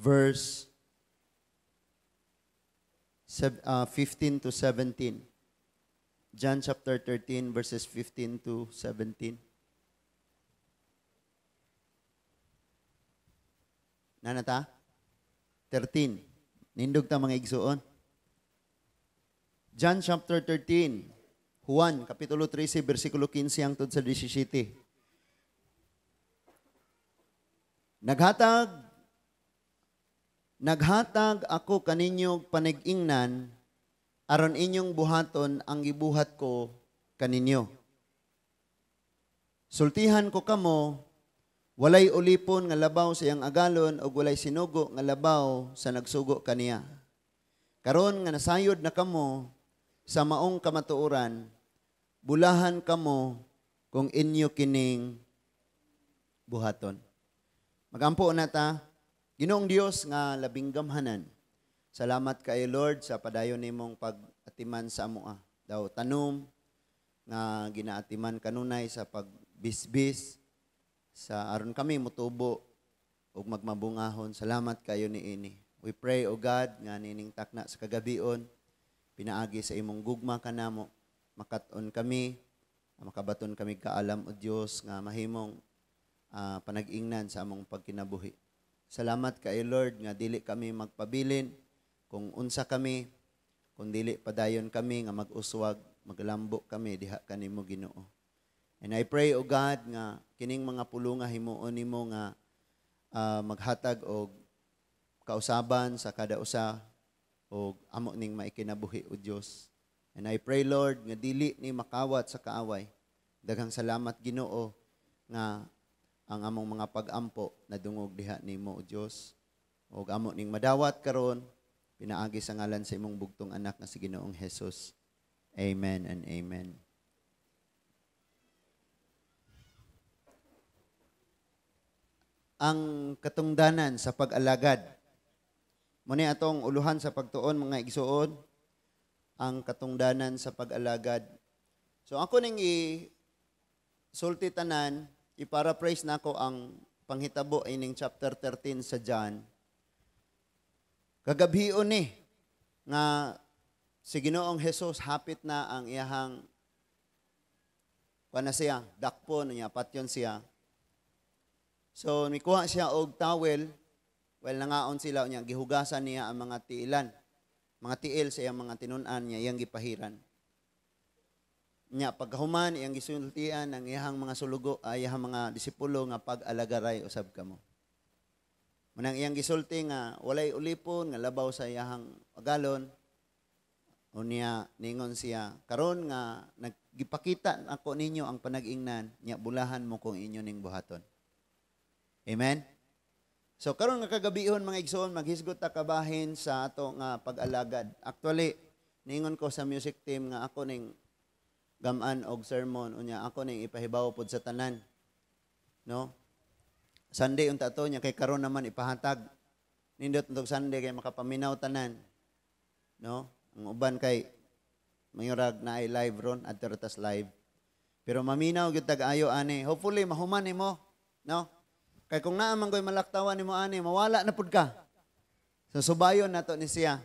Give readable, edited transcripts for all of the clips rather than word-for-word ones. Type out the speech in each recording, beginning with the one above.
verse 15 to 17. John chapter 13, verses 15 to 17. Nanata? 13. Nindog ta mga igsuon. John chapter 13. Juan, kapitulo 13, versikulo 15 hangtod sa 17. Naghatag ako kaninyo panag-ingnan, aron inyong buhaton ang gibuhat ko kaninyo. Sultihan ko kamo, walay ulipon nga labaw sa iyang agalon o walay sinugo nga labaw sa nagsugo kaniya. Karon nga nasayod na kamo sa maong kamatuoran, bulahan kamo kung inyo kining buhaton. Magampo na ta. Ginoong Dios nga labing gamhanan. Salamat kay Lord sa padayon nimong pag-atiman sa amoa. Daw tanom nga ginaatiman kanunay sa pagbisbis sa aron kami mutubo ug magmabungahon. Salamat kayo niini. We pray, O God, nga nining takna sa kagabion, pinaagi sa imong gugma kanamo, makat-on kami, makabaton kami kaalam, O Dios, nga mahimong panag-ingnan sa among pagkinabuhi. Salamat kay Lord nga dili kami magpabilin kung unsa kami, kung dili padayon kami nga mag-uswag, maglambo kami diha kanimo Ginoo. And I pray, O God, nga kining mga pulong nga himuon nimo nga maghatag og kausaban sa kada usa og amo ning maikinabuhi, O Dios. And I pray, Lord, nga dili ni makawat sa kaaway. Daghang salamat Ginoo nga ang among mga pag-ampo na dungog diha nimo, O Dios. O amo ning madawat karon, pinaagi sa ngalan sa imong bugtong anak nga si Ginoong Hesus. Amen and amen. Ang katungdanan sa pag-alagad. Muni atong uluhan sa pagtuon mga igsuon, ang katungdanan sa pag-alagad. So ako ning sulti tanan, i-paraphrase na ko ang panghitabo ining chapter 13 sa John. Kagabhion ni nga si Ginoong Hesus hapit na ang iyahang kana siya, dakpon niya, patyon siya. So mikuha siya og towel, nangaon sila niya, gihugasan niya ang mga tiilan. Mga tiil sa iyang mga tinun-an niya, iyang gipahiran. Nya pagkahuman iyang gisultian ang iyang mga sulugo, iyang mga disipulo nga pag-alagaray usab kamo. Manang iyang gisulti nga walay ulipon nga labaw sa iyang agalon. Unya ningon siya, karon nga nagipakita ako ninyo ang panag-ingnan, nya bulahan mo kung inyo ning buhaton. Amen. So karon nga kagabihon mga igsoon, maghisgot ta kabahin sa ato nga pag-alagad. Actually, ningon ko sa music team nga ako ning gaman og sermon unya ako ning ipahibaw pod sa tanan, no? Sunday unta to nya kay karon naman ipahatag nindot untog Sunday kay makapaminaw tanan, no? Ang uban kay mayurag na ay live ron adto tas live, pero maminaw gyud tag-ayo ani, hopefully mahuman nimo, no? Kay kung naa man koy malaktawan nimo ani, mawala na pud ka. So subayon nato ni siya,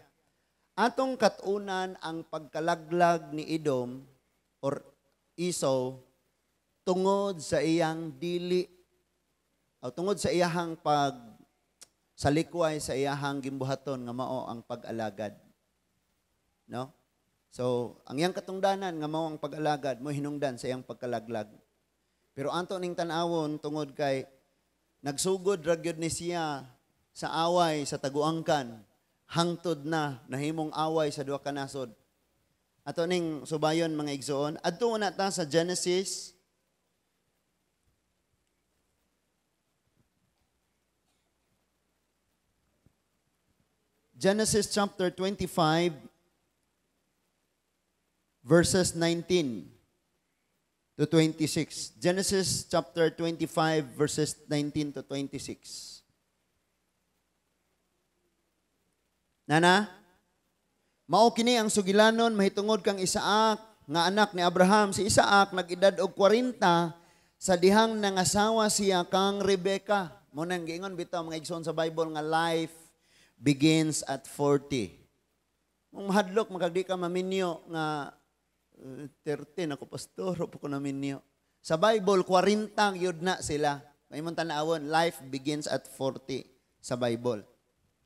atong katunan ang pagkalaglag ni Edom or Esau tungod sa iyang dili o tungod sa iyahang salikway sa iyahang gimbuhaton nga mao ang pag-alagad. No? So, ang iyang katungdanan nga mao ang pag-alagad mo hinungdan sa iyang pagkalaglag. Pero anto ning tan-awon tungod kay nagsugod ra gyud ni siya sa away sa taguangkan, hangtod na nahimong away sa duha ka nasod. Ato ning subayon mga igsoon, adto na ta sa Genesis chapter 25 verses 19 to 26. Genesis chapter 25 verses 19 to 26. Nana? Mao kini ang sugilanon mahitungod kang Isaac nga anak ni Abraham. Si Isaac nag-edad og 40 sa dihang nangasawa siya kang Rebecca. Mo nang giingon bitaw mga igsoon sa Bible nga life begins at 40. Kung mahadlok, magagdi ka maminyo nga 13 ako pastor, po ko naminyo. Sa Bible, 40 yun na sila. May mong tanawon, life begins at 40 sa Bible.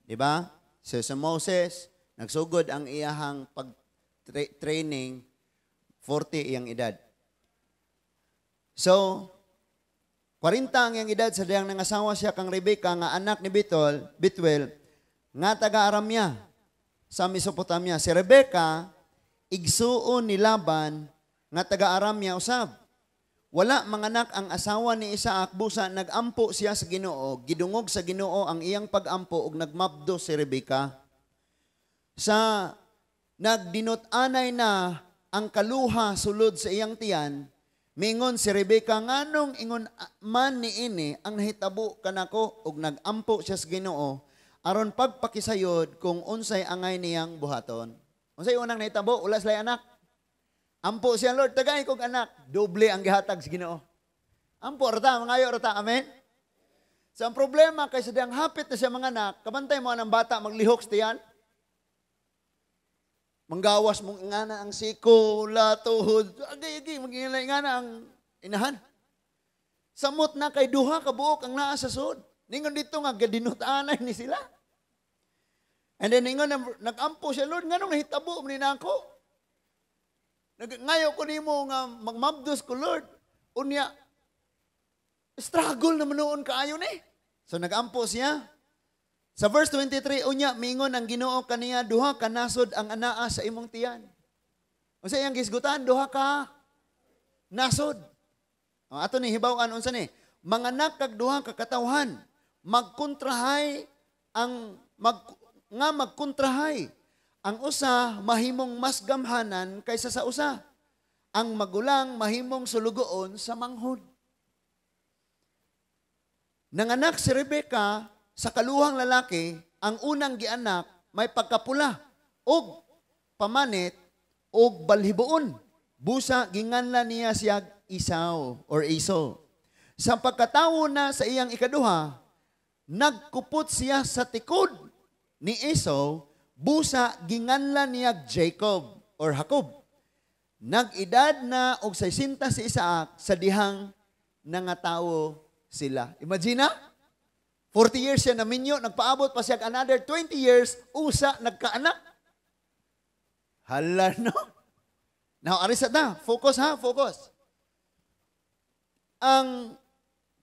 Diba? So sa Moses, nagsugod ang iyahang pag-training, 40 iyang edad. So, 40 ang iyang edad sa diyang nangasawa siya kang Rebecca, nga anak ni Bethuel, nga taga-Aram niya sa Mesopotamia. Si Rebecca, igsuon ni Laban, nga taga-Aram niya usab. Wala manganak ang asawa ni Isaac, busa nagampo siya sa Ginoo, gidungog sa Ginoo ang iyang pagampo ug nagmabdo si Rebecca. Sa nagdinot-anay na ang kaluha sulod sa iyang tiyan, mingon si Rebecca, nganong ingon man ni ini ang nahitabo kanako ug nagampo siya sa Ginoo aron pagpakisayod kung unsay angay niyang buhaton. Unsay unang nahitabo, ulas lay anak. Ampo siya, Lord, tagay kong anak. Doble ang gihatag sa Ginoo. Ampo, rata, mangayo, rata, amen? So, ang problema, kaysa diyang hapit na siya mga anak, kabantay mo ng bata, maglihok sa tiyan. Manggawas mong ingana ang siko, latuhod, agay-agay, mag-ingana ingana ang inahan. Samot na kay duha, kabuok ang naa sa sud. Ningon dito nga, gadinutanay ni sila. And then, ningon, nag-ampo siya, Lord, nganong nahitabo mo nina ako? Ngayon ko nimo nga magmabdos ko, Lord. Unya, struggle naman noon kaayo ni. So nag-ampo siya. Sa verse 23, unya, mingon ang Ginoo kaniya, duha ka nasod ang anaa sa imong tiyan. O sa iyang gisgutan, duha ka nasod. O, ato ni, hibawan, unsa ni, manganak kag duha ka katawhan, magkontrahay magkontrahay. Ang usa mahimong mas gamhanan kaysa sa usa. Ang magulang mahimong sulugoon sa manghod. Nanganak si Rebecca sa kaluhang lalaki, ang unang gianak may pagkapula og pamanit og balhiboon. Busa ginganlan niya siya Esau or Esau. Sa pagkatawo na sa iyang ikaduha, nagkupot siya sa tikod ni Esau. Busa, ginganlan niya Jacob or Jacob. Nag-edad na og 60 si Isaac sa dihang nangatawo sila. Imagine 40 years siya naminyo, nagpaabot pa siya another 20 years, usa, nagkaanak. Hala, no? Now, arisa na. Focus ha, focus.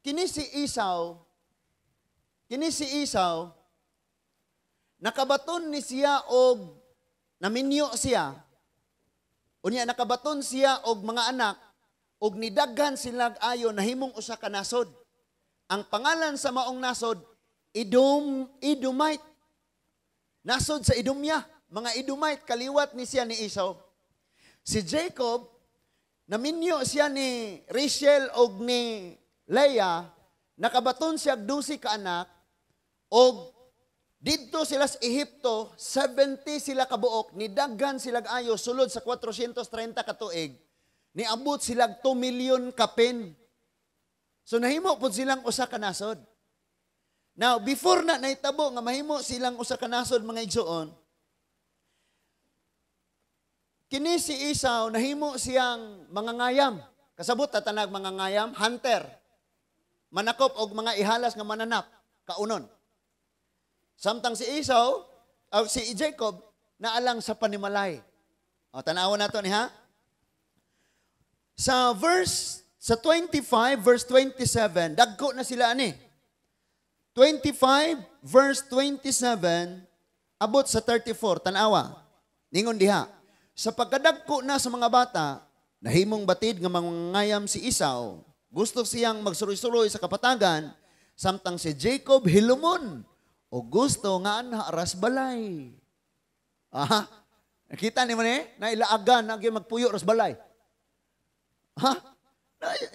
Kini si Esau, nakabaton ni siya og naminyo siya. Unya nakabaton siya og mga anak og nidaghan sila ayo nahimong usa ka nasod. Ang pangalan sa maong nasod Edomite. Nasod sa Edomya, mga Edomite kaliwat ni siya ni Esau. Si Jacob naminyo siya ni Rachel og ni Leah, nakabaton siya og 12 ka anak og dito sila sa Ehipto, 70 sila kabuok, nidaghan sila ayo sulod sa 430 katuig, niabot sila 2 million kapin. So nahimo po silang usa ka nasod. Now, before na nahitabo nga mahimo silang usa ka nasod mga igsoon, kini si Esau nahimo siyang mangangayam. Kasabot tatanag mangangayam, hunter. Manakop og mga ihalas nga mananap, kaunon. Samtang si Esau, o si Jacob, naalang sa panimalay. O, tanawon nato ni ha? Sa 25, verse 27, dagko na sila ani. 25, verse 27, abot sa 34, tanawa. Ningon diha. Sa pagkadagko na sa mga bata, nahimong batid nga mangangayam si Esau. Gusto siyang magsuroy-suroy sa kapatagan, samtang si Jacob hilumon. O gusto nga na aras balay. Aha. Nakita ni mo ni? Nailaagan na magpuyo aras balay. Ha?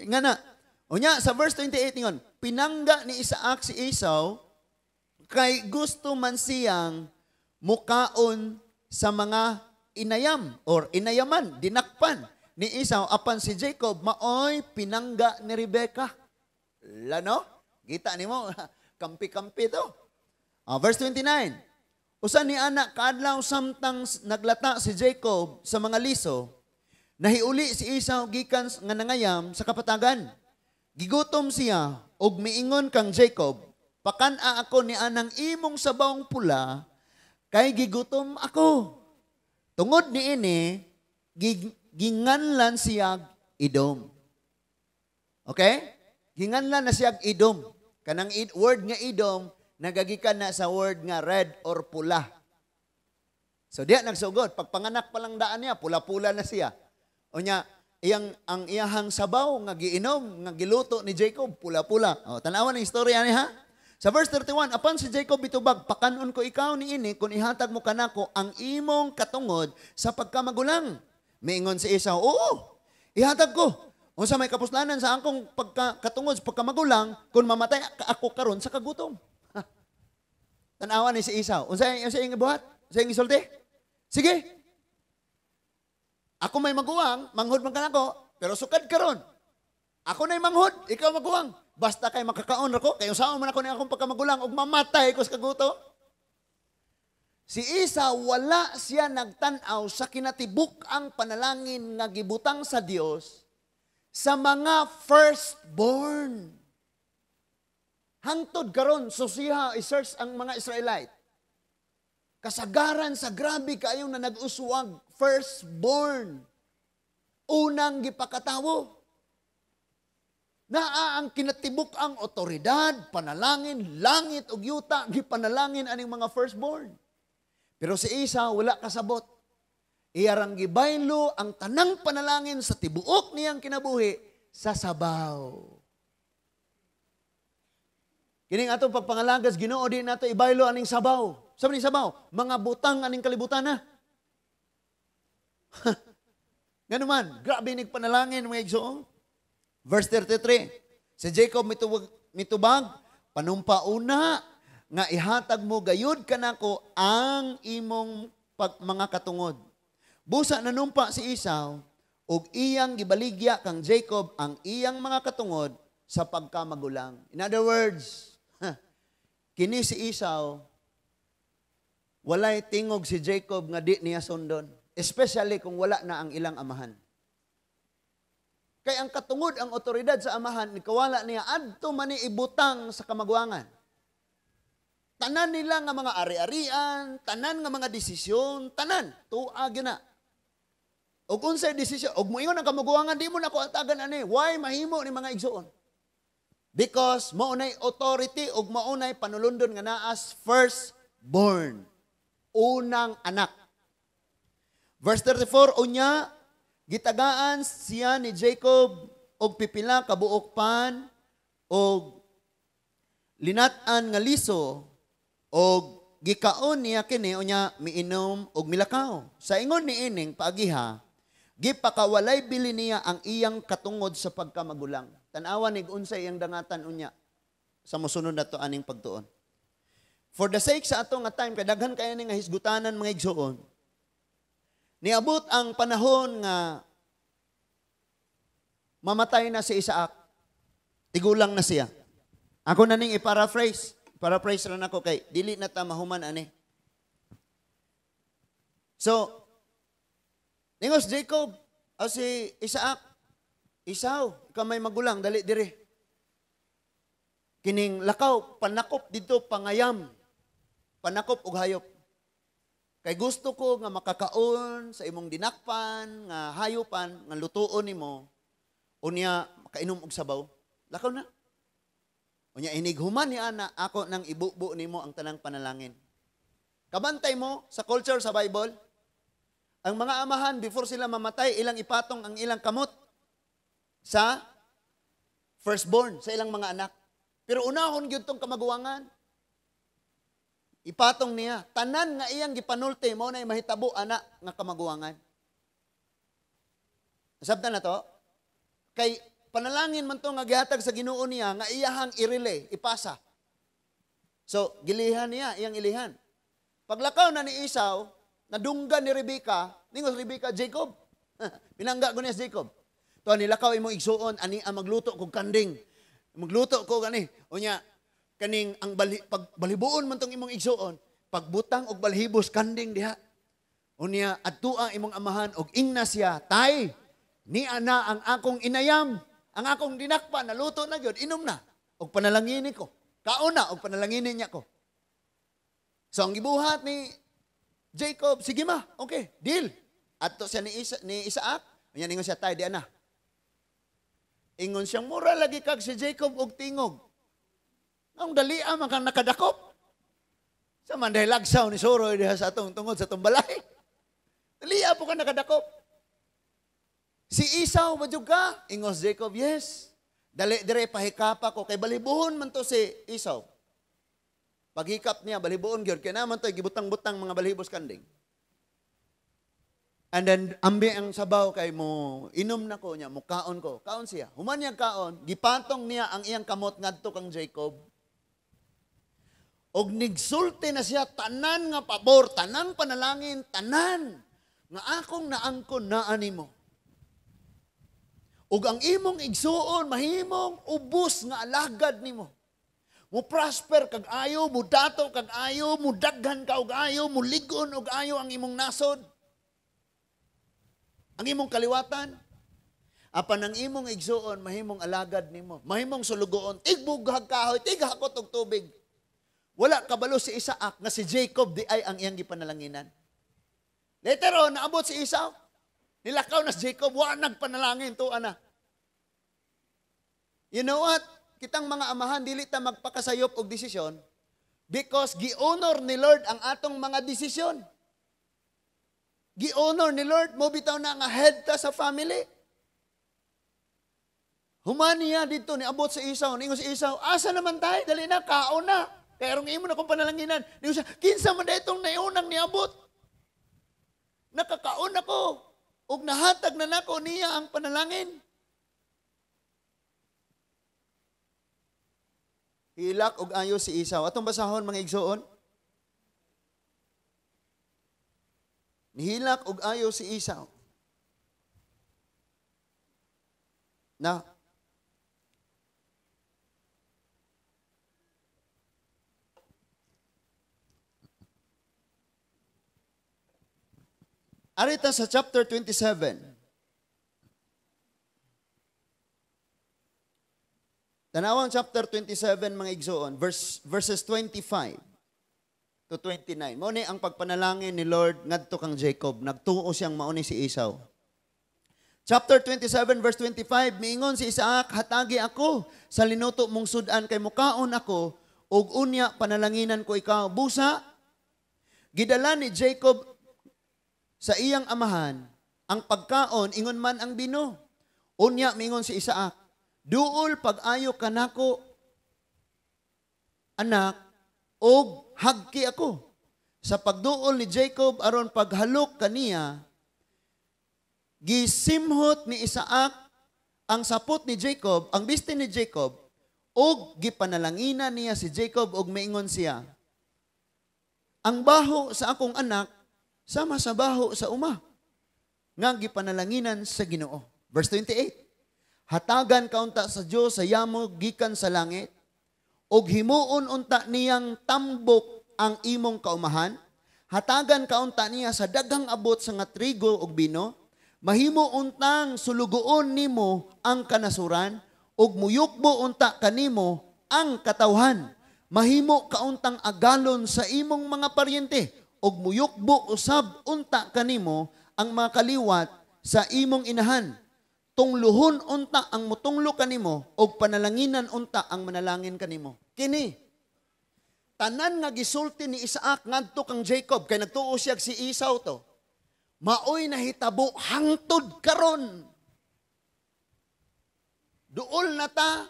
Nga na. O nya, sa verse 28 ngon, pinangga ni Isaac si Esau, kay gusto man siyang mukaon sa mga inayam or inayaman, dinakpan ni Esau apan si Jacob maoy pinangga ni Rebecca. Lano? Kita ni mo, kampi-kampi to. Verse 29, Usa ni anak kaadlaw samtang naglata si Jacob sa mga liso, nahiuli si Esau gikan nga nangayam sa kapatagan. Gigutom siya og miingon kang Jacob, "Pakan-a ako ni anang imong sabawng pula kay gigutom ako." Tungod niini ginganlan siya Edom. Okay? Ginganlan na siya Edom. Kanang word nga Edom nagagikan na sa word nga red or pula. So diya nagsugod, pagpanganak pa lang daan niya, pula-pula na siya. O niya, ang iyahang sabaw nga giinom, nga giluto ni Jacob, pula-pula. O, tanawan ang istorya niya ha. Sa verse 31, apan si Jacob bitubag, "Pakanon ko ikaw niini kung ihatag mo kanako ang imong katungod sa pagkamagulang." Miingon si Esau, "Oo, ihatag ko. O sa may kapuslanan sa akong katungod sa pagkamagulang, kung mamatay ako karon sa kagutom." Tanawa ni si Esau. Unsa yung ibuhat? Unsa yung isulti? Sige. Ako may maguwang, manghod man kanako, pero sukad karon. Ako na'y manghod, ikaw maguwang. Basta kay makakaon ra ko, kayo saan man ako ni akong pagkamagulang ug mamatay ko sa kagutom. Si Esau wala siya nagtan-aw sa kinatibuk ang panalangin nga gibutang sa Dios sa mga firstborn. Hangtod karon siya i-search ang mga Israelite. Kasagaran sa grabe kayo na nag-uswag, firstborn. Unang gipakatawo. Naa ang kinatibuk ang otoridad, panalangin, langit ug yuta, gipanalangin aning mga firstborn. Pero si Esau wala kasabot. Iyarang gibaylo ang tanang panalangin sa tibuok niyang kinabuhi sa sabaw. Kining atong pagpangalagas Ginoo di nato ibaylo aning sabaw. Sabi ni sabaw, mga butang aning kalibutan na. Ganun man, grabe ning panalangin mga igsoon. Verse 33, si Jacob mitubag, "Panumpauna nga ihatag mo gayud kanako ang imong mga katungod." Busa nanumpa si Esau ug iyang gibaligya kang Jacob ang iyang mga katungod sa pagkamagulang. In other words, kini si Esau, walay tingog si Jacob nga di niya sundon. Especially kung wala na ang ilang amahan. Kay ang katungod, ang otoridad sa amahan, nikawala niya, adto man ni ibutang sa kamaguangan. Tanan nila nga mga ari-arian, tanan nga mga desisyon, tanan, tuag yun na. O kung sa'y desisyon, og mo ingon ang kamaguangan, di mo na ko atagan ani. Why mahimo ni mga igsoon? Because maunay authority o maunay panulundon nga naas firstborn. Unang anak. Verse 34, unya, gitagaan siya ni Jacob og pipila kabuok pan og linat-an nga liso og gikaon niya kini unya miinom og milakaw. Sa ingon ni ining paagiha, gipakawalay bili niya ang iyang katungod sa pagkamagulang. Tanawan nig unsay iyang dangatan unya sa mosunod nato aning pagtuon. For the sake sa ato nga time, kadaghan kayo ni nga hisgutanan mga igsoon, niabot ang panahon nga mamatay na si Isaac, tigulang na siya. Ako na ning i-paraphrase rin ako kay dili na ta mahuman ani. So, ningos Jacob, o si Isaac, Esau, ikaw may magulang, dali diri. Kining lakaw, panakop dito, pangayam. Panakop og hayop. Kay gusto ko nga makakaon sa imong dinakpan, nga hayopan, nga lutuon nimo, unya makainom og sabaw. Lakaw na. Unya inighuman ni ana, ako nang ibubo nimo ang tanang panalangin. Kabantay mo sa culture sa Bible, ang mga amahan before sila mamatay, ilang ipatong ang ilang kamot sa firstborn, sa ilang mga anak. Pero unahon gyud tong kamaguwangan. Ipatong niya, tanan nga iyang gipanulti mo na mahitabo anak nga kamaguwangan. Nasabtan na to? Kay panalangin man to nga gihatag sa Ginoo niya nga iyahang i-relay, ipasa. So, gilihan niya, iyang ilihan. Paglakaw na ni Esau, nadunggan ni Rebecca, ningos Rebecca, Jacob. Pinangga ko niya si Jacob. To nilakaw imong igsuon, ani ang magluto kog kanding. Magluto ko gani. Unya, kaning ang pag balibuon man tong imong igsuon, pagbutang og balhibos kanding diha. Unya adtua imong amahan og ingna siya, tay, ni ana ang akong inayam, ang akong dinakpa, naluto na gyud, inom na. Og panalangini ko. Kaon na og panalangini niya ko. So ang gibuhat ni Jacob, sige ma, okay, deal. Adto siya ni Isaac, unya ningon siya, tay, di ana. Ingon siyang mura lagi kag si Jacob og tingog. Ang dalia man kang nakadakop. Sa man dahil lagsaw ni Soroy diha sa atong tungod sa atong balay. Dalia po ka nakadakop. Si Esau madyug ka? Ingos Jacob, yes. Dali dire pahikapa ko kay balibuhon man to si Esau. Paghikap niya balibuhon gyud kay naman to gibutang-butang mga balhibos kanding. And then, ambi ang sabaw kay mo, inom na ko niya, mukaon ko. Kaon siya. Human niya kaon, gipatong niya ang iyang kamot ngadto kang Jacob. Og nigsulti na siya, tanan nga pabor, tanang panalangin, tanan. Nga akong naangkon na animo. Og ang imong igsuon, mahimong ubos nga alagad nimo. Mo prosper kag ayo, mo dato kag ayo, mo daghan ka og ayo, mo ligon og ayo ang imong nasod. Ang imong kaliwatan, apan ang imong igsuon, mahimong alagad nimo. Mahimong sulugoon, tigbughag kahoy, tighakot og tubig. Wala kabalo si Isaac nga si Jacob di ay ang iyang gipanalanginan. Later on, naabot si Esau. Nilakaw na si Jacob, wa nagpanalangin to ana. You know what? Kitang mga amahan, dili ta magpakasayop og desisyon because gi-honor ni Lord ang atong mga desisyon. Gi-honor ni Lord, mo bitaw na nga head ta sa family. Human niya dito, niabot sa Esau, ningon si Esau, asa naman tayo, dali na, kaon na. Kaya rong imo na kong panalanginan. Ningon siya, kinsa man daytong naiunang niabot. Nakakaon ako, ug nahatag na nako niya ang panalangin. Hilak og ayo si Esau. Atong basahon mga igsoon. Nihilak og ayo si Esau. Na arita sa chapter 27. Tanawang chapter 27 mga igsoon, verses 25 to 29. Mao ni ang pagpanalangin ni Lord ngadto kang Jacob, nagtuo siyang mauni si Esau. Chapter 27 verse 25, miingon si Isaac, hatagi ako sa linuto mong sudan kay mukaon ako ug unya panalanginan ko ikaw. Busa gidala ni Jacob sa iyang amahan ang pagkaon ingon man ang bino. Unya miingon si Isaac, duol pag-ayo kanako anak og hagki ako. Sa pagduol ni Jacob aron paghalok kaniya, gisimhot ni Isaac ang sapot ni Jacob, ang biste ni Jacob, og gipanalangina niya si Jacob og maingon siya, ang baho sa akong anak sama sa baho sa uma, nga gipanalanginan sa Ginoo. Verse 28, hatagan kaunta sa Dios sa yamo gikan sa langit, og himuon unta niyang tambok ang imong kaumahan, hatagan kaunta niya sa daghang abot sa nga trigo ug bino, mahimo untang sulugoon nimo ang kanasuran, ug muyukbo unta kanimo ang katawhan. Mahimo kauntang agalon sa imong mga paryente, ug muyukbo usab unta kanimo ang mga kaliwat sa imong inahan. Tungluhon unta ang mutunglo kanimo, ug panalanginan unta ang manalangin kanimo. Kini tanan nga gisulti ni Isaac ngadto kang Jacob kay nagtuo siya si Esau to. Maoy nahitabo hangtod karon. Duol na ta.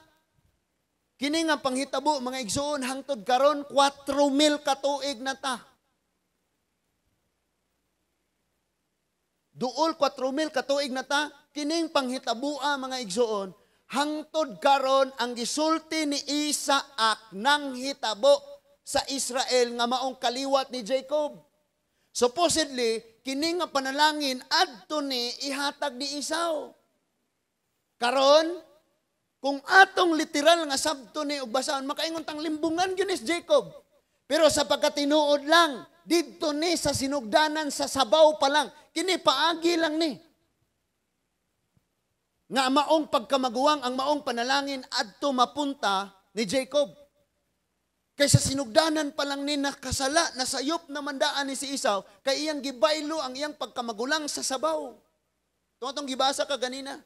Kini nga panghitabo mga igsoon hangtod karon 4,000 ka tuig na ta. Duol 4,000 ka tuig na ta. Kining panghitaboa mga igsoon hangtod karon ang gisulti ni Isaac nang hitabo sa Israel nga maong kaliwat ni Jacob. Supposedly, kini nga panalangin adto ni ihatag ni Esau. Karon, kung atong literal nga sabto ni ug basahon makaingon tang limbungan gyud ni Jacob. Pero sa pagkatinuod lang, dito ni sa sinugdanan sa sabaw pa lang, kini paagi lang ni. Nga maong pagkamaguwang ang maong panalangin adto mapunta ni Jacob. Kaysa sinugdanan pa lang ni nakasala, nasayop na mandaan ni si Esau, kay iyang gibaylo ang iyang pagkamagulang sa sabaw. Itong gibasa ka ganina.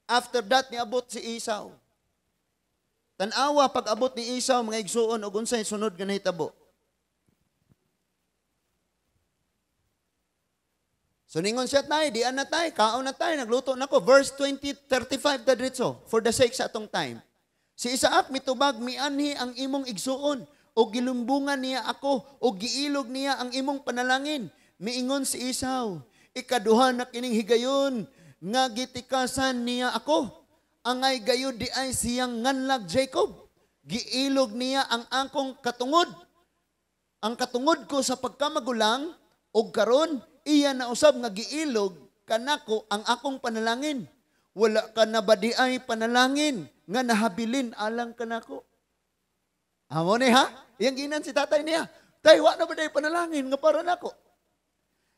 After that, niabot si Esau. Tanawa pag abot ni Esau, mga igsuon, o unsay sunod nga nahitabo. So ningon siya tayo, diyan na tayo, kaon na tayo, nagluto na ko. Verse 35 ta diretso, for the sake sa atong time. Si Isaac mitubag, mianhi ang imong igsuon, o gilumbungan niya ako, o giilog niya ang imong panalangin. Miingon si Esau, ikaduha na kining higayon, nga gitikasan niya ako. Angay gayud di ay siyang nganlag Jacob. Giilog niya ang akong katungod. Ang katungod ko sa pagkamagulang, o karon iya na usab nga giilog kanako ang akong panalangin. Wala ka na ba di ay panalangin nga nahabilin alang kanako? Amo ni ha? Iyang ginan si tatay niya. Tay, wa na ba di panalangin nga para nako?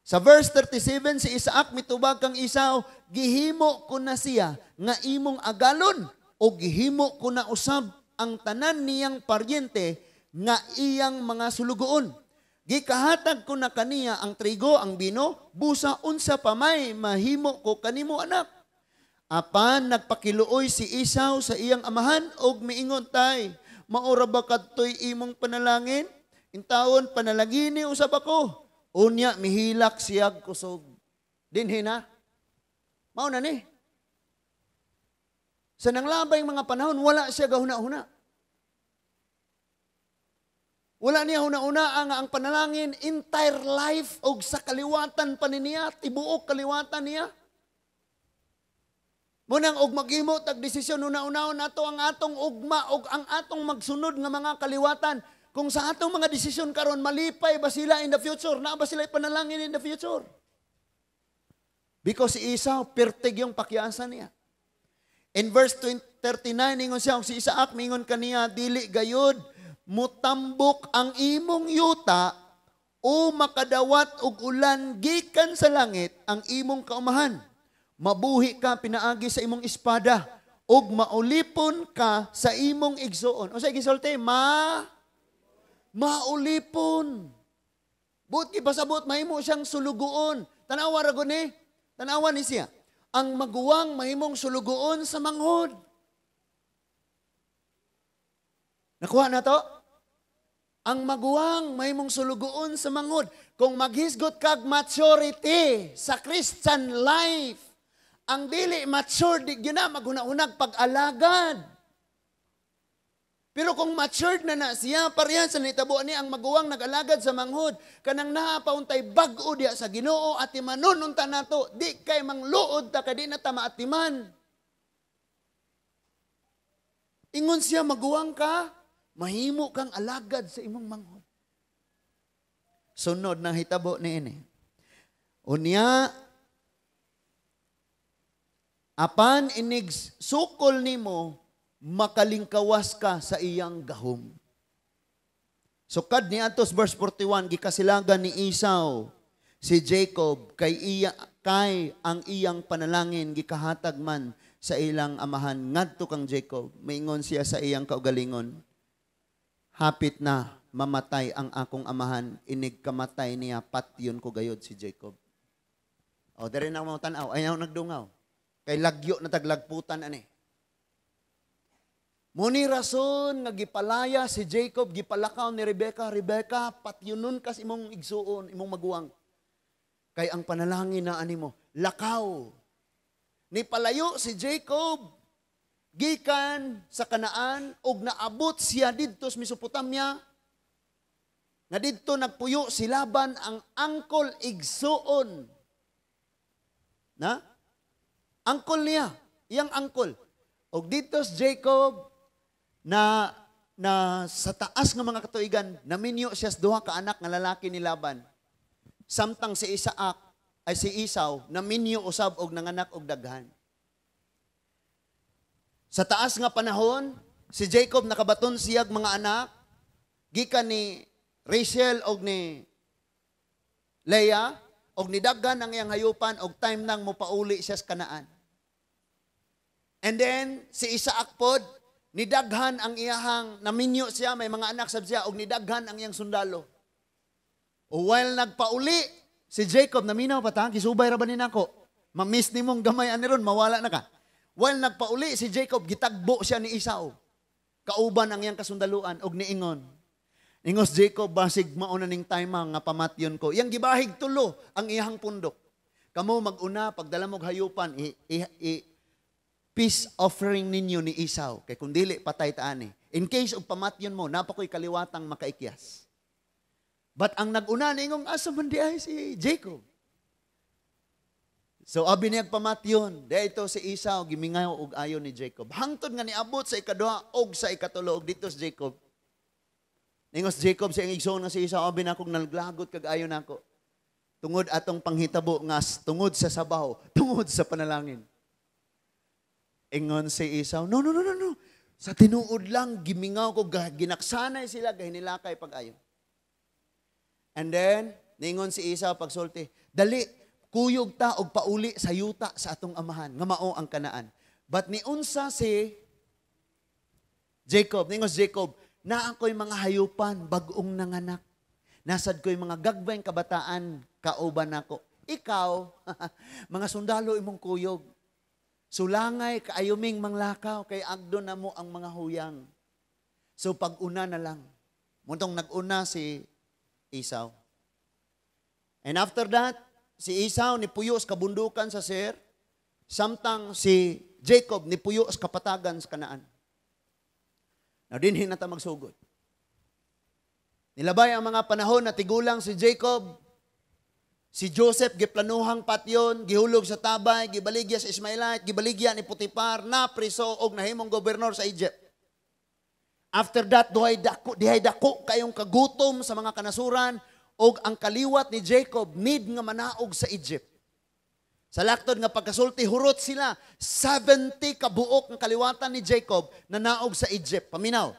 Sa verse 37, si Isaac mitubag kang Esau, gihimo ko na siya nga imong agalon o gihimo ko na usab ang tanan niyang paryente nga iyang mga sulugoon. Gikahatag ko na kaniya ang trigo, ang bino, busa unsa pa may mahimo ko kanimo anak. Apan nagpakiluoy si Esau sa iyang amahan og miingon tay, maura ba kadtoy imong panalangin? Intawon panalangini usab ako. Unya mihilak siyag kusog. Dinhi na. Mao na ni. Sa nanglabay mga panahon wala siya gahuna-huna. Wala niya huna-una ang panalangin, entire life og sa kaliwatan pa niya, tibuok kaliwatan niya. Munang og maghimo tag desisyon una-unaon nato ang atong ugma og ang atong magsunod nga mga kaliwatan. Kung sa atong mga desisyon karon malipay ba sila in the future, na ba sila panalangin in the future? Because si Esau pertig yung pakiasa niya. In verse 39 ingon siya si Isaac mingon kaniya dili gayud mutambok ang imong yuta o makadawat og ulan gikan sa langit ang imong kaumahan. Mabuhi ka pinaagi sa imong espada ug maulipon ka sa imong igsuon. O sa gisulti, maulipon. But kipasabot mahimo siyang sulugoon. Tanawa ra guni. Tanawa ni siya. Ang maguwang mahimong sulugoon sa manghod. Nakuha na to? Ang maguwang mahimong sulugoon sa manghod. Kung maghisgot kag maturity sa Christian life, ang dili mature, di yun na maghuna-hunag pag-alagad. Pero kung matured na siya, parehan sa nitabo ni ang maguwang nag-alagad sa manghod, kanang napauntay bag-o diya sa Ginoo at imanon unta nato, di kay mangluod ta kadi na ta maatiman. Ingon siya, maguwang ka, mahimo kang alagad sa imong manghod. Sunod na hitabo ni ini. Unya, apan inig sukol nimo, makalingkawas ka sa iyang gahom. Sukad ni atos verse 41, gikasilagan ni Esau si Jacob kay ang iyang panalangin gikahatag man sa ilang amahan. Ngadto kang Jacob, maingon siya sa iyang kaugalingon, hapit na mamatay ang akong amahan, inig kamatay niya, patyon ko gayod si Jacob. O, dari na mo tanaw, ayaw nagdungaw. Kay lagyo na taglagputan ani. Muni rason nga gipalaya si Jacob, gipalakaw ni Rebecca, Rebecca, patyunon kas imong igsuon, imong maguwang. Kay ang panalangin na ani mo, lakaw. Ni palayo si Jacob, gikan sa Kanaan, og naabot siya didto sa Mesopotamia, nga didto nagpuyo si Laban ang angkol igsuon. Na? Angkol niya, iyang angkol. Og dito si Jacob, na sa taas ng mga katuigan, naminyo siya sa duha ka anak nga lalaki ni Laban. Samtang si si Esau, naminyo usab og nanganak og daghan. Sa taas nga panahon, si Jacob nakabaton siyag mga anak, gikan ni Rachel og ni Leah, og nidaghan ang iyang hayupan, og time nang mopauli siya sa Kanaan. And then, si Isaac pod, nidaghan ang iyahang, naminyo siya, may mga anak sab siya, og nidaghan ang iyang sundalo. O while nagpauli, si Jacob, naminaw pa ta, kisubay ra ba ni nako? Mamiss ni mong gamay ani ron, mawala na ka. While nagpauli, si Jacob, gitagbo siya ni Esau. Kauban ang iyang kasundaluan, og niingon. Ingos Jacob, basig mauna ning time nga pamatyon ko. Yang gibahig tulo ang iyang pundok. Kamo maguna, pagdala mong hayupan, peace offering ninyo ni Esau. Kay kung dili, patay taan eh. In case og pamatyon mo, napakoy kaliwatang makaikyas. But ang naguna, ingong asa man di ay si Jacob. So, abi niyag pamatyon. Dito si Esau, gimingaw og ayon ni Jacob. Hangtod nga niabot sa ikaduha og sa ikatulo og dito si Jacob. Ingos Jacob sa igsoon nga si Esau, abi na akong naglagot kag ayon nako. Tungod atong panghitabo nga tungod sa sabaw, tungod sa panalangin. Ingon si Esau, no. Sa tinuod lang, gimingaw ko, ginaksanay sila, gahinilakay pag-ayon. And then, ningon si Esau pagsulti, dali, kuyog ta og pauli sa yuta sa atong amahan, nga mao ang Kanaan. But niunsa si Jacob, ningos Jacob, na ako'y mga hayupan, bagong nanganak. Nasad ko'y mga gagbayng kabataan, kauban ako. Ikaw, mga sundalo imong kuyog. Sulangay, kaayuming manglakaw, kay agdo na mo ang mga huyang. So pag-una na lang. Muntong nag-una si Esau. And after that, si Esau nipuyo sa kabundukan sa Seir, samtang si Jacob nipuyo sa kapatagan sa Kanaan. Now, dinhin na ta magsugod. Nilabay ang mga panahon na tigulang si Jacob, si Joseph, giplanuhang patyon, gihulog sa tabay, gibaligya sa Ismaelite, gibaligya ni Potiphar, na priso og nahimong gobernador sa Egypt. After that, dihay dako kayong kagutom sa mga kanasuran, og ang kaliwat ni Jacob, need nga manaog sa Egypt. Sa laktod nga pagkasulti, hurot sila, 70 kabuok ng kaliwatan ni Jacob na naog sa Egypt. Paminaw,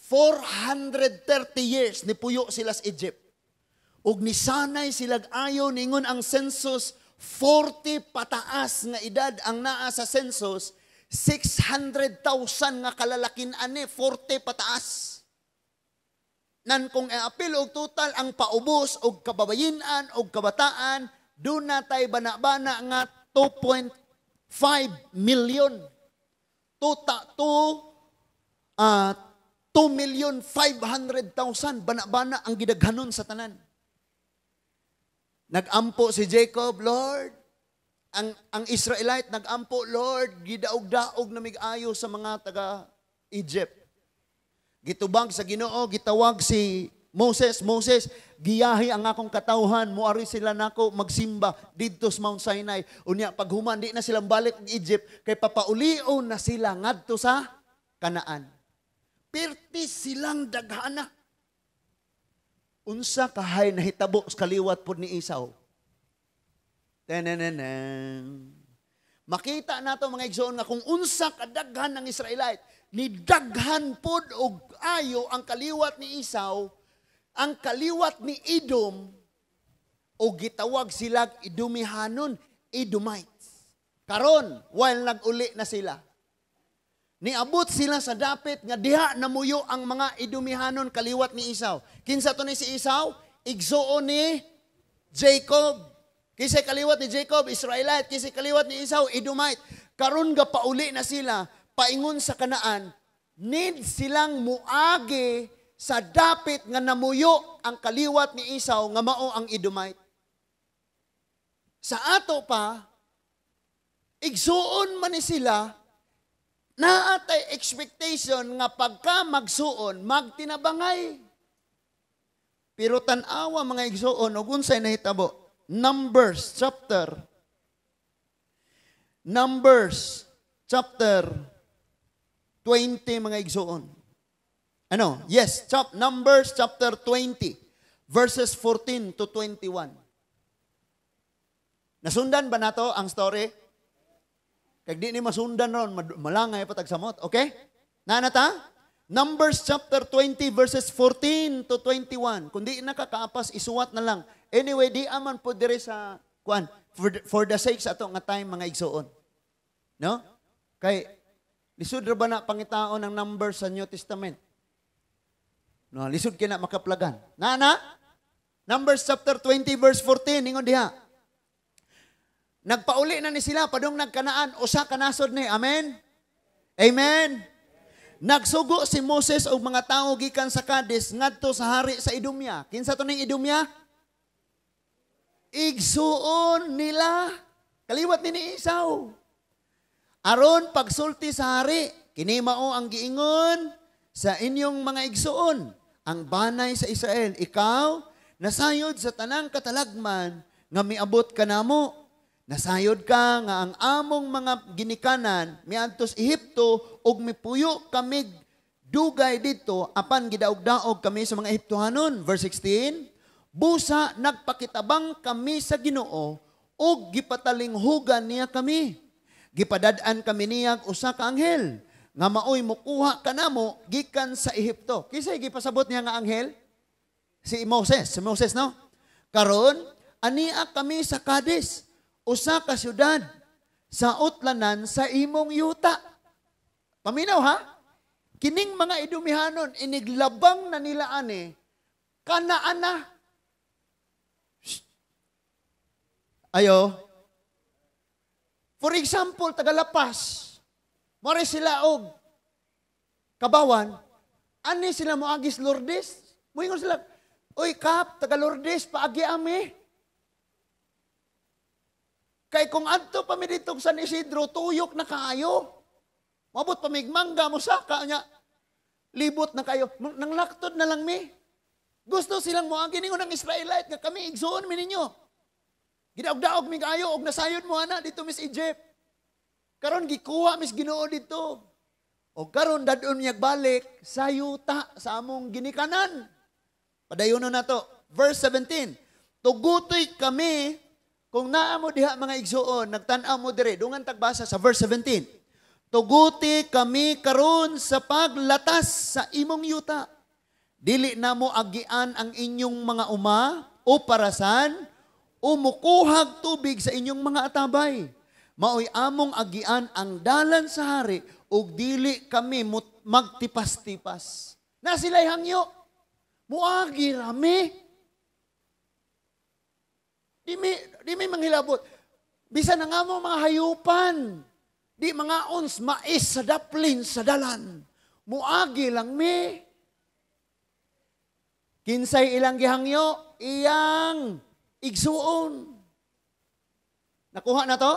430 years ni puyo sila sa Egypt. Ug nisanay silag ayo ningon ang census, 40 pataas nga edad ang naa sa census, 600,000 nga kalalakin ani, 40 pataas. Nan kung i-apil og total ang paubos og kababayinan og kabataan, doon na tayo bana-bana nga 2.5 million. 2,500,000 bana-bana ang gidaghanon sa tanan. Nagampo si Jacob, Lord. Ang Israelite nagampo, Lord, gidaog-daog na mig-ayo sa mga taga-Egypt. Gitubag sa Ginoo, gitawag si Moses, giyahi ang akong katawhan, muari sila nako magsimba didto sa Mount Sinai. Unya paghuman di na silang balik ng Egypt, kay papaulion na sila ngadto sa Kanaan. Pirtis silang daghana. Unsa kahay nahitabo sa kaliwat pod ni Esau. Tenenenen. Makita nato mga igsoon nga kung unsa kadaghan ng Israelite, ni daghan pod og ayo ang kaliwat ni Esau. Ang kaliwat ni Edom, o gitawag sila Edomihanon, Edomites. Karon, while nag-uli na sila, niabot sila sa dapit nga diha namuyo ang mga Edomihanon kaliwat ni Esau. Kinsa to ni si Esau? Igsuon ni Jacob. Kisay kaliwat ni Jacob, Israelite. Kisay kaliwat ni Esau, Edomite. Karon ga pauli na sila, paingon sa Kanaan, need silang muagi sa dapit nga namuyo ang kaliwat ni Esau nga mao ang Edomite. Sa ato pa, igsuon man ni sila, naatay expectation nga pagka magsuon, magtinabangay. Pero tanawa mga igsuon, ug unsay nahitabo? Numbers chapter 20 mga igsuon. Ano? Yes, Numbers chapter 20, verses 14 to 21. Nasundan ba nato ang story? Kag di ni masundan ron, malangay patag samot. Okay? Nanata? Numbers chapter 20 verses 14 to 21. Kung di nakakaapas, isuwat na lang. Anyway, di aman po dire sa kuan for the sake sa ato nga time mga igsuon. No? Kay lisod ra ba na pangitaon ng Numbers sa New Testament? No, lisod kina makaplagan. Na? Numbers chapter 20 verse 14 ingon diha. Nagpauli na ni sila padung nagkanaan usa ka nasod ni. Amen. Amen. Nagsugo si Moses og mga tawo gikan sa Kades ngadto sa hari sa Idumya. Kinsa to ning Idumya? Igsuon nila. Kaliwat ni Esau. Aron pagsulti sa hari, kini mao ang giingon sa inyong mga igsuon, ang banay sa Israel. Ikaw nasayod sa tanang katalagman nga miabot ka namo. Nasayod ka nga ang among mga ginikanan miadtos Ehipto ug mipuyo kami dugay dito apan gidaog-daog kami sa mga Ehiptohanon. Verse 16, busa nagpakitabang kami sa Ginoo ug gipatalinghugan niya kami. Gipadad-an kami niyag usa ka anghel nga maoy mukuha kanamo gikan sa Ehipto. Kisay gipasabot niya nga anghel? Si Moses no? Karon ania kami sa Kades, usa ka syudad sa utlanan sa imong yuta. Paminaw ha? Kining mga Idumihanon, iniglabang na nila ani, kanaan na. Ayo. For example, Tagalapas, mare sila og Kabawan, ani sila moagis Lourdes, moingon sila, oy Kap, taga Lourdes, paagi ami. Kay kung adto pa mi dito sa San Isidro, tuyok na kaayo. Mabot pa migmangga mo saka nya. Libot na kayo. Nang laktod na lang mi. Gusto silang moagi ningon ng Israelite nga kami igsuon mi ninyo. Gidaog-daog mi kayo og nasayod mo ana dito mis Egypt. Karon gikuha mis Ginoo dito. O karon dadon niya balik sa yuta sa among ginikanan. Padayonon na to. Verse 17. Tugutoy kami kung naa mo diha mga igsuon, nagtan-aw mo dire, dungan tagbasa sa verse 17. Tuguti kami karon sa paglatas sa imong yuta. Dili na mo agian ang inyong mga uma o parasan o mukuhag tubig sa inyong mga atabay. Maoy among agian ang dalan sa hari ug dili kami magtipas-tipas. Na sila'y hangyo. Muagi rami. Di may manghilabot. Bisa na nga mo mga hayupan. Di mga ons mais sa daplin sa dalan. Muagi lang mi. Kinsay ilang gihangyo, iyang igsuon. Nakuha na to?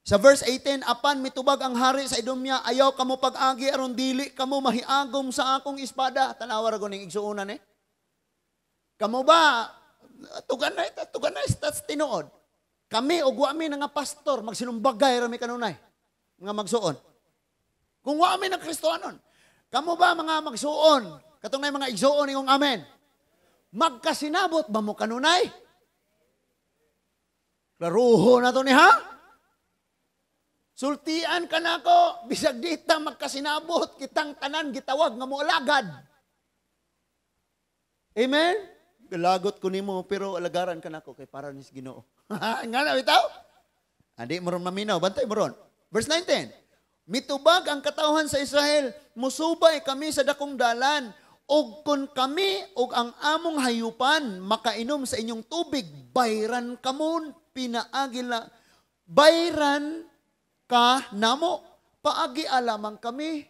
Sa verse 18, apan mitubag ang hari sa Idumya, ayaw kamo pag-agi aron dili kamo mahiagom sa akong espada. Tanawar ko ning igsuonan eh. Kamo ba tugan na stats tinuod. Kami og wa mi nga pastor magsinumbagay ra mi kanunay nga magsuon. Kung wa mi ng Kristohanon, kamo ba mga magsuon? Katong nay mga igsuon ingong amen. Magkasinabot ba mo kanunay? Klaruho na to ni ha? Sultian ka na ko, bisag dita magkasinabot, kitang tanan gitawag nga mo alagad. Amen? Galagot ko nimo pero alagaran ka nako kay para nis Ginoo. Nga na bitaw? Andi mo ron maminaw, bantay mo ron. Verse 19. Mitubag ang katawhan sa Israel, musubay kami sa dakong dalan, og kun kami og ang among hayupan makainom sa inyong tubig, bayran kamon, pinaagila. Bayran ka namo, paagi alamang kami.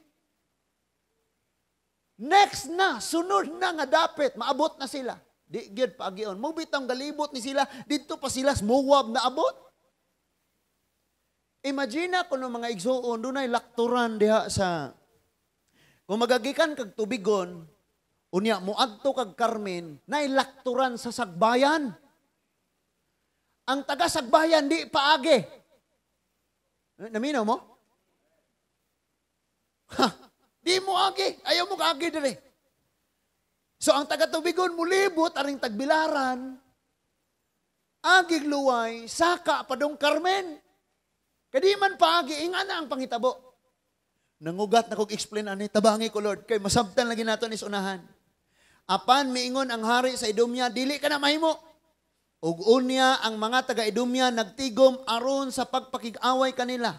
Next na, sunod na nga dapit, maabot na sila. Di gyud paagion. Mo bitang galibot ni sila, dito pa sila muwab na abot. Imagine kung no mga igsuon dunay lakturan diha sa kung magagikan kag tubigon, unya moadto kag Carmen, nay lakturan sa Sagbayan. Ang taga Sagbayan di paagi. Naminaw mo? Ha, di mo agi, ayaw mo kaagi dire. So ang taga-tubigon mulibot aring tagbilaran, agig luway, saka padong Carmen. Kadi man paagi, ingana ang pangitabo. Nangugat na kog explain ani tabangi ko Lord kay masabtan lagi naton is unahan. Apan miingon ang hari sa Idumya, dili ka na mahimo. Ug unya ang mga taga Idumya nagtigom aron sa pagpakig-away kanila.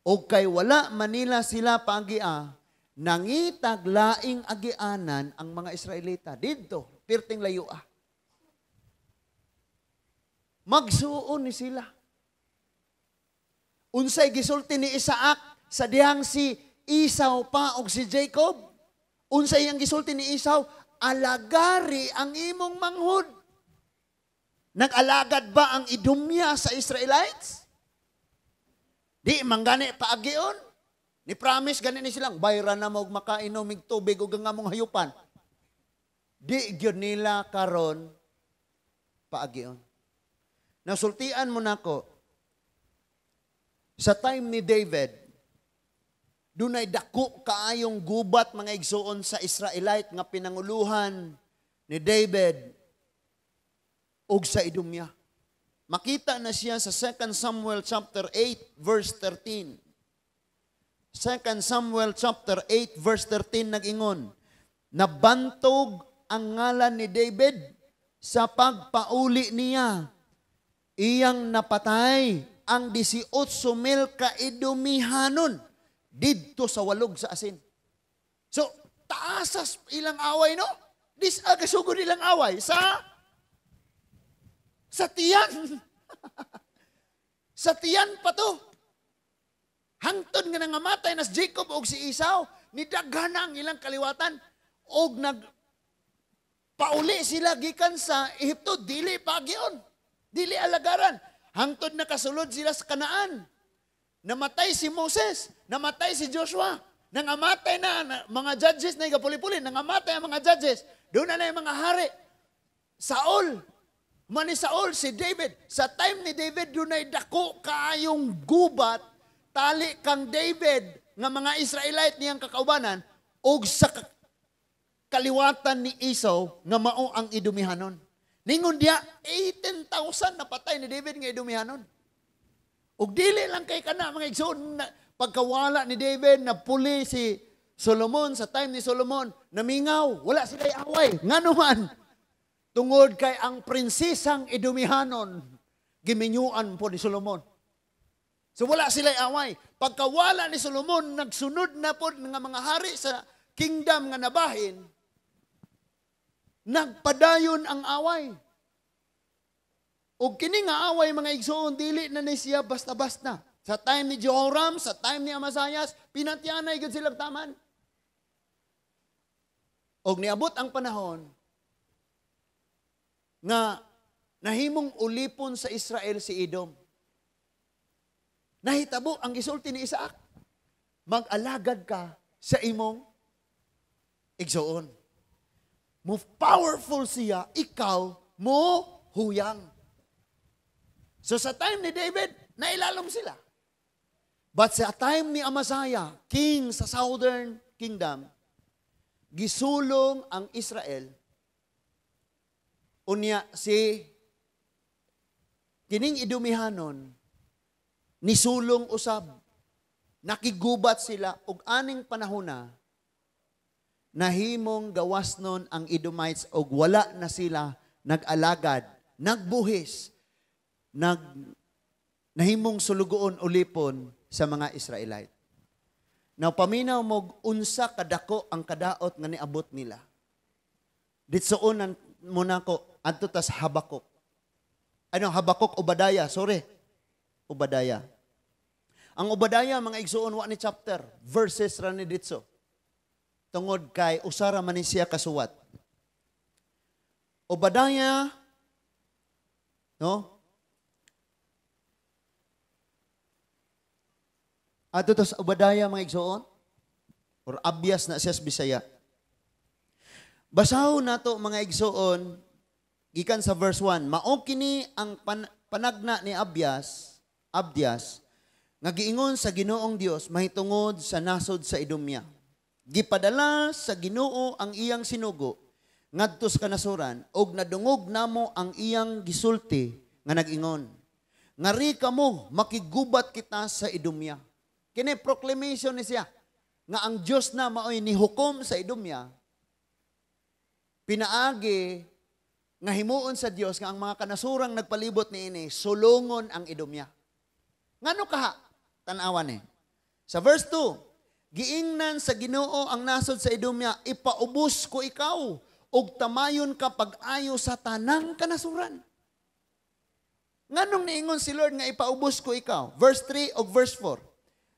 Ug kay wala manila sila paagia, nangitag laing agianan ang mga Israelita didto pirting layua. Magsuon ni sila. Unsay gisulti ni Isaac sa dihang si Esau pa og si Jacob? Unsay ang gisulti ni Esau? Alagari ang imong manghud. Nag-alagad ba ang Idumya sa Israelites? Di manggani paagion. Ni promise gani ni silang bayran na mo og makainom mig tubig ug nga mong hayupan. Di gyud nila karon paagion. Nasultian mo nako sa time ni David, dunay dako kaayong gubat mga igsuon sa Israelite nga pinanguluhan ni David ug sa Idumya. Makita na siya sa 2 Samuel chapter 8 verse 13. 2 Samuel chapter 8 verse 13 nag-ingon, nabantog ang ngalan ni David sa pagpauli niya. Iyang napatay ang 18,000 ka Idumihanon didto sa walog sa asin. So, taasas ilang away, no? Kasugod ilang away sa tiyan. Sa tiyan pa to. Hangtod nga nangamatay nas Jacob og si Esau, nidaghan ang ilang kaliwatan og pauli sila gikan sa Ehipto, dili pagyon, dili alagaran. Hangtod nakasulod sila sa Kanaan. Namatay si Moses, namatay si Joshua, nangamatay na mga judges na igapuli-puli, nangamatay ang mga judges. Doon na yung mga hari. Saul, Saul, si David. Sa time ni David, doon ay dako kaayong gubat, tali kang David, nga mga Israelite niyang kakaubanan, o sa kaliwatan ni Esau, nga mao ang Idumihanon. Ningon dia, 18,000 na patay ni David nga Idumihanon. Ug dili lang kay kana mga igsoon pagkawala ni David na puli si Solomon sa time ni Solomon namingaw, wala sila away. Nganuman tungod kay ang prinsesang Idumihanon giminyuan po ni Solomon. So wala sila away. Pagkawala ni Solomon nagsunod na po nga mga hari sa kingdom nga nabahin, nagpadayon ang away. O kini nga away mga igsoon, dili na siya basta-basta. Sa time ni Jehoram, sa time ni Amasayas, pinatyanay gud silang taman. O niabot ang panahon nga nahimong ulipon sa Israel si Edom. Nahitabo ang gisulti ni Isaac. Mag-alagad ka sa imong igsoon. Mo powerful siya, ikaw mo huyang. So sa time ni David, nailalom sila. But sa time ni Amasaya, king sa southern kingdom, gisulong ang Israel. Unya si kining Idumihanon, nisulong usab, nakigubat sila, ug aning panahona, nahimong gawasnon ang Edomites, ug wala na sila nag-alagad, nagbuhis, nahimong sulugoon ulipon sa mga Israelite. Now, paminaw mo, unsa kadako ang kadaot nga niabot nila. Ditsuunan muna ko, adto tas Habakuk. Habakuk, Obadiah, Obadiah. Ang Obadiah, mga igsuon, wa ni chapter, verses ra ni ditso. Tungod kay, usara man ni siya kasuwat. Obadiah, no? Ato to sa Obadiah mga igsoon, or Abias na siya sa Bisaya. Basahon nato mga igsoon, gikan sa verse 1, mao kini ang panagna ni Abdias, nga giingon sa Ginoong Dios mahitungod sa nasod sa Idumya. Gipadala sa Ginoo ang iyang sinugo ngadto sa kanasuran, og nadungog namo ang iyang gisulti nga nag-ingon. Ngari kamo makigubat kita sa Idumya. Kini proclamation ni siya. nga ang Dios na maoy nihukom sa Edomya, pinaagi nga himuon sa Dios nga ang mga kanasurang nagpalibot niini sulungon ang Edomya. Ngano kaha? Tan-awan eh. Sa verse 2, giingnan sa Ginoo ang nasod sa Edomya, ipaubos ko ikaw ug tamayon ka pag-ayo sa tanang kanasuran. Nganong niingon si Lord nga ipaubos ko ikaw? Verse 3 ug verse 4.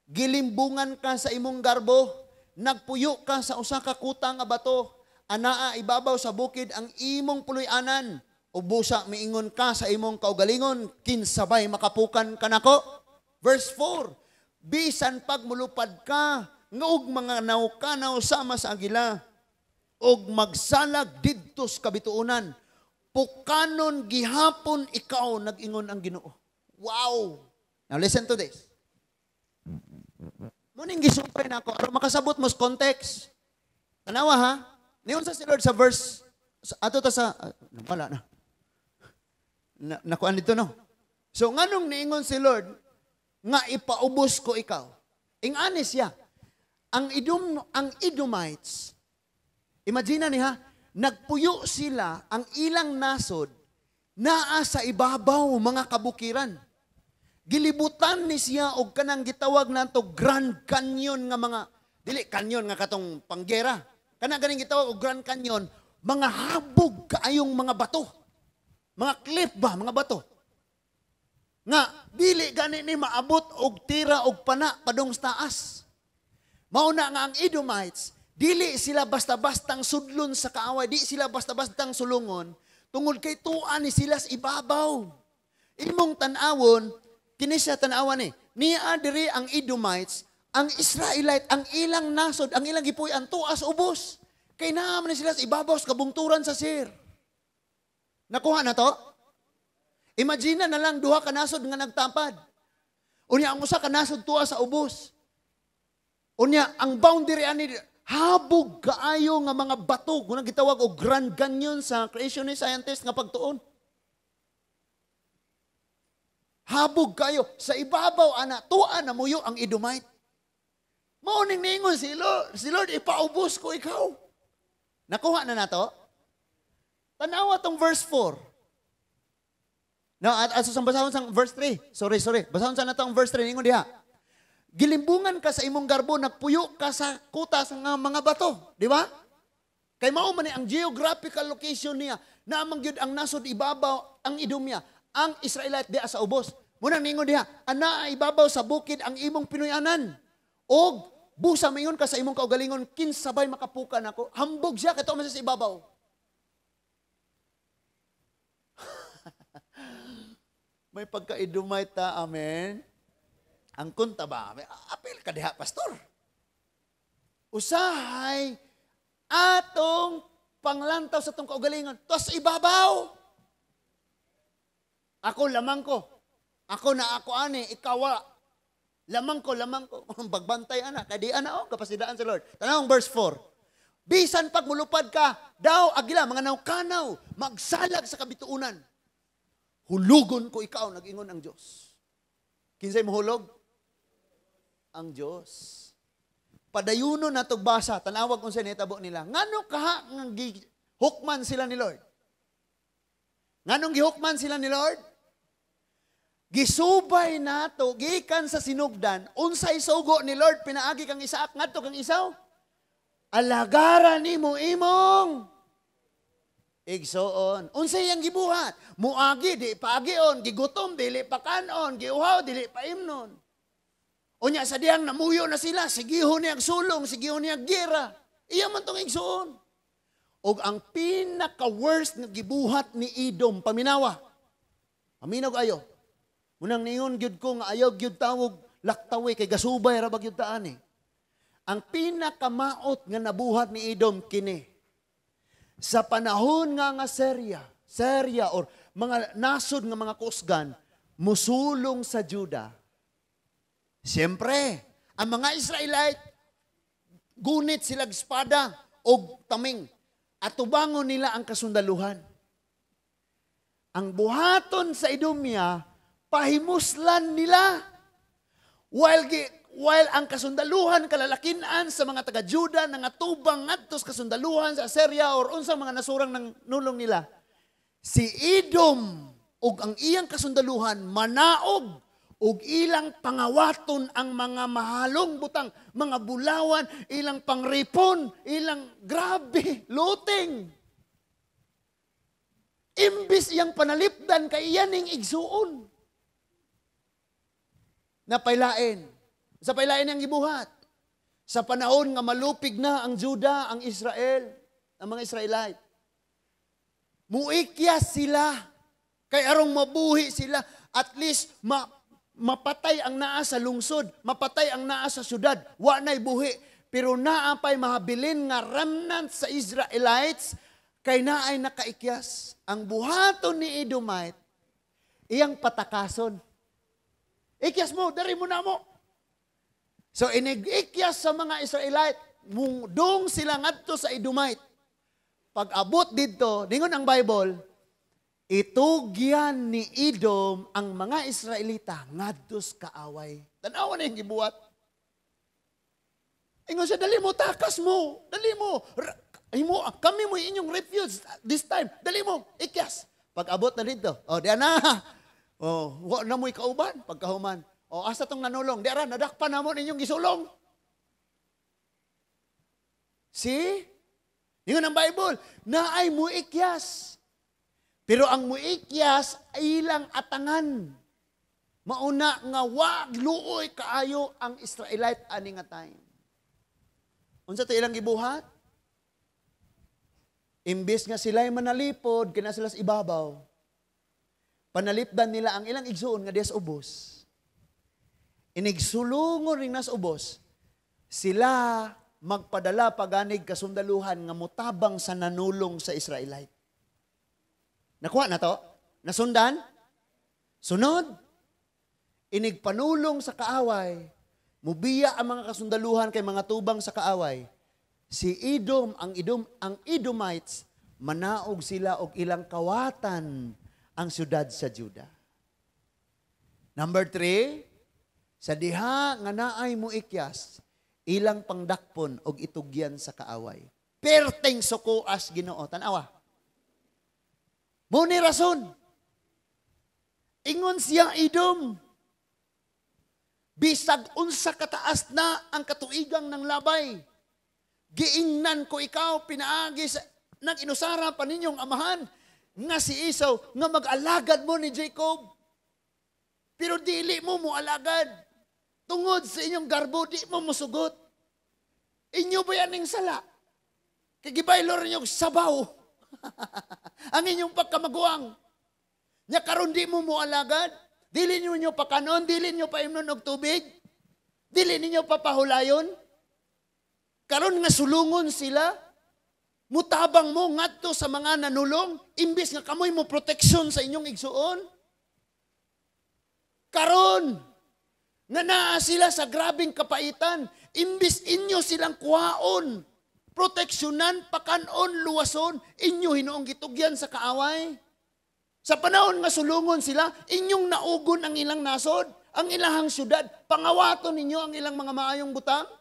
Gilimbungan ka sa imong garbo, nagpuyo ka sa usa ka kuta nga bato, anaa ibabaw sa bukid ang imong puloy-anan, ug busa miingon ka sa imong kaugalingon, kinsabay makapukan kanako. Verse 4. Bisan pag mulupad ka, ngog mga nawkanaw sama sa agila, ug magsalag didtos kabituunan, pukanon gihapon ikaw, nag-ingon ang Ginoo. Wow! Now listen to this. Muning gisupay na ako, aron makasabot mo sa context. Tanawa ha? Niyon sa si Lord sa verse, ato ta sa, wala na. Nakuan dito no? So nganong niingon si Lord, nga ipaubos ko ikaw. Ingani siya, ang Edomites, imagine niya, nagpuyo sila ang ilang nasod naa sa ibabaw mga kabukiran. Gilibutan ni siya og kanang gitawag nato Grand Canyon nga mga, dili canyon nga katong panggera. Kana ganing gitawag og Grand Canyon, mga habog kaayong mga bato. Mga cliff ba, mga bato. Nga, dili gani ni maabot og tira og pana padung sa taas. Mauna nga ang Edomites, dili sila basta-bastang sudlon sa kaaway, di sila basta-bastang sulungon, tungod kay tuan ni sila sa ibabaw. Imong tan-awon, kini siya tan-awan ni, niya diri ang Edomites, ang Israelite, ang ilang nasod, ang ilang gipuy-an, tuas ubos. Kay naman ni sila sa ibabaw sa kabungturan sa Seir. Nakuha na to? Imagine na lang duha ka nasod nga nagtapad. Unya ang usa ka nasod tuwa sa ubos. Unya ang boundary ani habog kaayo nga mga bato kung gitawag og Grand Canyon sa creationist scientist nga pagtuon. Habog kayo sa ibabaw ana tuwa na muyo ang Edomite. Mao ning ningon si Lord ipaubos ko ikaw. Nakuha na nato? Tanawa tong verse 4. Now, at basahon sa verse 3. Sorry. Basahon sa nato ang verse 3. Ningon diha. Gilimbungan ka sa imong garbo, nagpuyo ka sa kuta sa mga bato. Di ba? Kay mao man ang geographical location niya, na amang gyud ang nasod ibabaw ang Edomya, ang Israelite diha sa ubos. Munang ningon diha, ana ibabaw sa bukid ang imong pinuy-anan. Og busa mingon ka sa imong kaugalingon, kinsabay makapukan ako. Hambog siya kato man sa ibabaw. May pagka-Edomite ta, amen. Ang kunta ba? Apil ka diha, pastor. Usahay atong panglantaw sa itong kaugalingon. Tos ibabaw. Ako, lamang ko. Ako na ako ani, ikawa. Lamang ko. Bagbantay ana, kadi ana kapasidaan sa Lord. Tanawang verse 4. Bisan pag mulupad ka, daw agila, mga nawkanaw, magsalag sa kabituunan. Hulugon ko ikaw, nag-ingon ang Diyos. Kinsay mahulog? Ang Diyos. Padayuno na basa, tanawag kung sa netabo nila. Ngano kaha ng gihukman sila ni Lord? Nganong gihukman sila ni Lord? Gisubay nato, gikan sa sinugdan, unsay sugo ni Lord, pinaagi kang Isaak, ngadto kang Isaw? Alagaran ni mo imong igsoon. Unsay yang gibuhat? Muagi, di paagion, gigutom, dili pakanon, giuhaw, dili paimnon. Unya sa diyang namuyo na sila, sigihon niyag sulong, sigihon niyag gira. Iya man tong igsoon. Og ang pinaka-worst nga gibuhat ni Edom, paminawa. Paminaw ayo. Munang ningon gyud ko nga ayaw gyud tawog laktawi kay gasubay ra ba gyud taan eh. Ang pinakamaot nga nabuhat ni Edom kini. Sa panahon nga Syria or mga nasod nga mga kusgan, musulong sa Juda. Siyempre, ang mga Israelite, gunit silang espada o taming at tubangon nila ang kasundaluhan. Ang buhaton sa Edomya, pahimuslan nila. While while ang kasundaluhan kalalakinan sa mga taga-Juda nangatubang ngadtos kasundaluhan sa Assyria or unsang mga nasurang ng nulong nila, si Edom ug ang iyang kasundaluhan manaog ug ilang pangawaton ang mga mahalong butang, mga bulawan, ilang pangripon, ilang grabe, looting. Imbis iyang panalipdan kay iyaning igsuon. Napailain. Sa pailain ang gibuhat. Sa panahon nga malupig na ang Juda, ang Israel, ang mga Israelite. Muikyas sila. Kay arong mabuhi sila. At least mapatay ang naa sa lungsod. Mapatay ang naa sa syudad. Wa na'y buhi. Pero naapay mahabilin nga remnant sa Israelites kay naay nakaikyas. Ang buhaton ni Edomite, iyang patakason. Ikyas mo, dari mo na mo. So inigikyas sa mga Israelite, dong sila ngadto sa Edomite. Pag abot dito, ningon ang Bible, itugyan ni Edom ang mga Israelita ngadtos kaaway. Tanawa na yung gibuhat. Ingon siya, dali mo, takas mo, dali mo. Kami mo inyong refuge this time. Dali mo, ikyas. Pag abot na dito, diyan na. Wa na mo'y kauban, pagkahuman. Asa tong nanulong? Diara, nadakpan na mo ninyong gisulong. See? Yun ang Bible. Naay muikyas. Pero ang muikyas ay ilang atangan. Mauna nga wag luoy kaayo ang Israelite ani nga time. Unsa to ilang gibuhat? Imbis nga sila'y manalipod, kina sila sa ibabaw. Panalipdan nila ang ilang igsuon nga dias ubos. Inigsulungon ring nas ubos. Sila magpadala paganig kasundaluhan nga mutabang sa nanulong sa Israelite. Nakuha na to? Nasundan? Sunod? Inigpanulong sa kaaway. Mubiya ang mga kasundaluhan kay mga tubang sa kaaway. Si Edom, ang Edomites, manaog sila og ilang kawatan ang syudad sa Juda. Number 3, sa diha nga naay mo ikyas, ilang pangdakpon og itugyan sa kaaway. Perteng sukuas Ginoo. Tanawa. Muni rason. Ingon siya Edom. Bisag unsa kataas na ang katuigang ng labay. Giingnan ko ikaw, pinaagi sa nag-inusara pa ninyong amahan nga si Esau nga mag-alagad mo ni Jacob. Pero dili mo alagad. Tungod sa inyong garbo, di mo musugot. Inyo ba yan ng sala? Kagibaylor ninyong sabaw. Ang inyong pagkamaguang. Nya karon di mo alagad. Dili ninyo pa kanon, dili ninyo pa imnon og tubig. Dili ninyo pa pahulayon. Karon nga sulungon sila. Mutabang mo ngadto sa mga nanulong, imbis nga kamoy mo proteksyon sa inyong igsuon. Karon, nga naa sila sa grabing kapaitan, imbis inyo silang kuhaon, proteksyonan, pakanon, luwason, inyo hinuong gitugyan sa kaaway. Sa panahon nga sulungon sila, inyong naugon ang ilang nasod, ang ilahang syudad, pangawaton ninyo ang ilang mga maayong butang.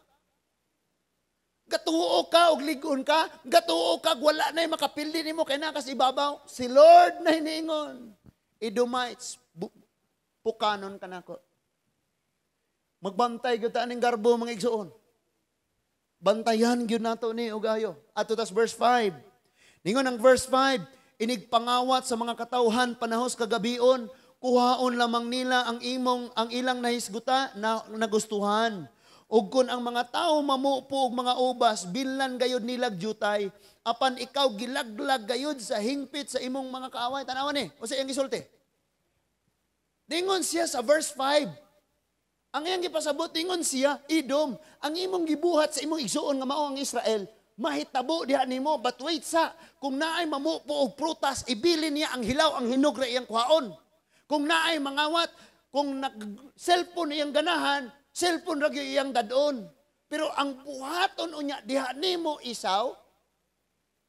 Gatuo ka og ligon ka, gatuo ka wala na makapildi nimo kay nakas ibabaw. Si Lord na hiniingon. Edomites, pukanon ka nako. Magbantay gyud ta ning garbo mga igsuon. Bantayan gyud nato ni ugayo. Ato tas verse 5. Ningon ang verse 5, inigpangawat sa mga katawhan panahos kagabion, kuhaon lamang nila ang ilang nahisguta na nagustuhan. Ug kun ang mga tao mamupo og mga ubas, bilan gayud nilag jutay, apan ikaw gilaglag gayud sa hingpit sa imong mga kaaway. Tanawan ni, o sa iyang gisulti. Dingon siya sa verse 5. Ang iyang gipasabot, dingon siya, Edom, ang imong gibuhat sa imong igsuon nga mao ang Israel, mahitabo diha nimo, but wait sa, kung naay mamupo og prutas, ibilin niya ang hilaw, ang hinog ra iyang kuhaon. Kung naay mangawat, kung cellphone iyang ganahan, cellphone ra gyud iyang dadon. Pero ang buhaton unya diha nimo Esau,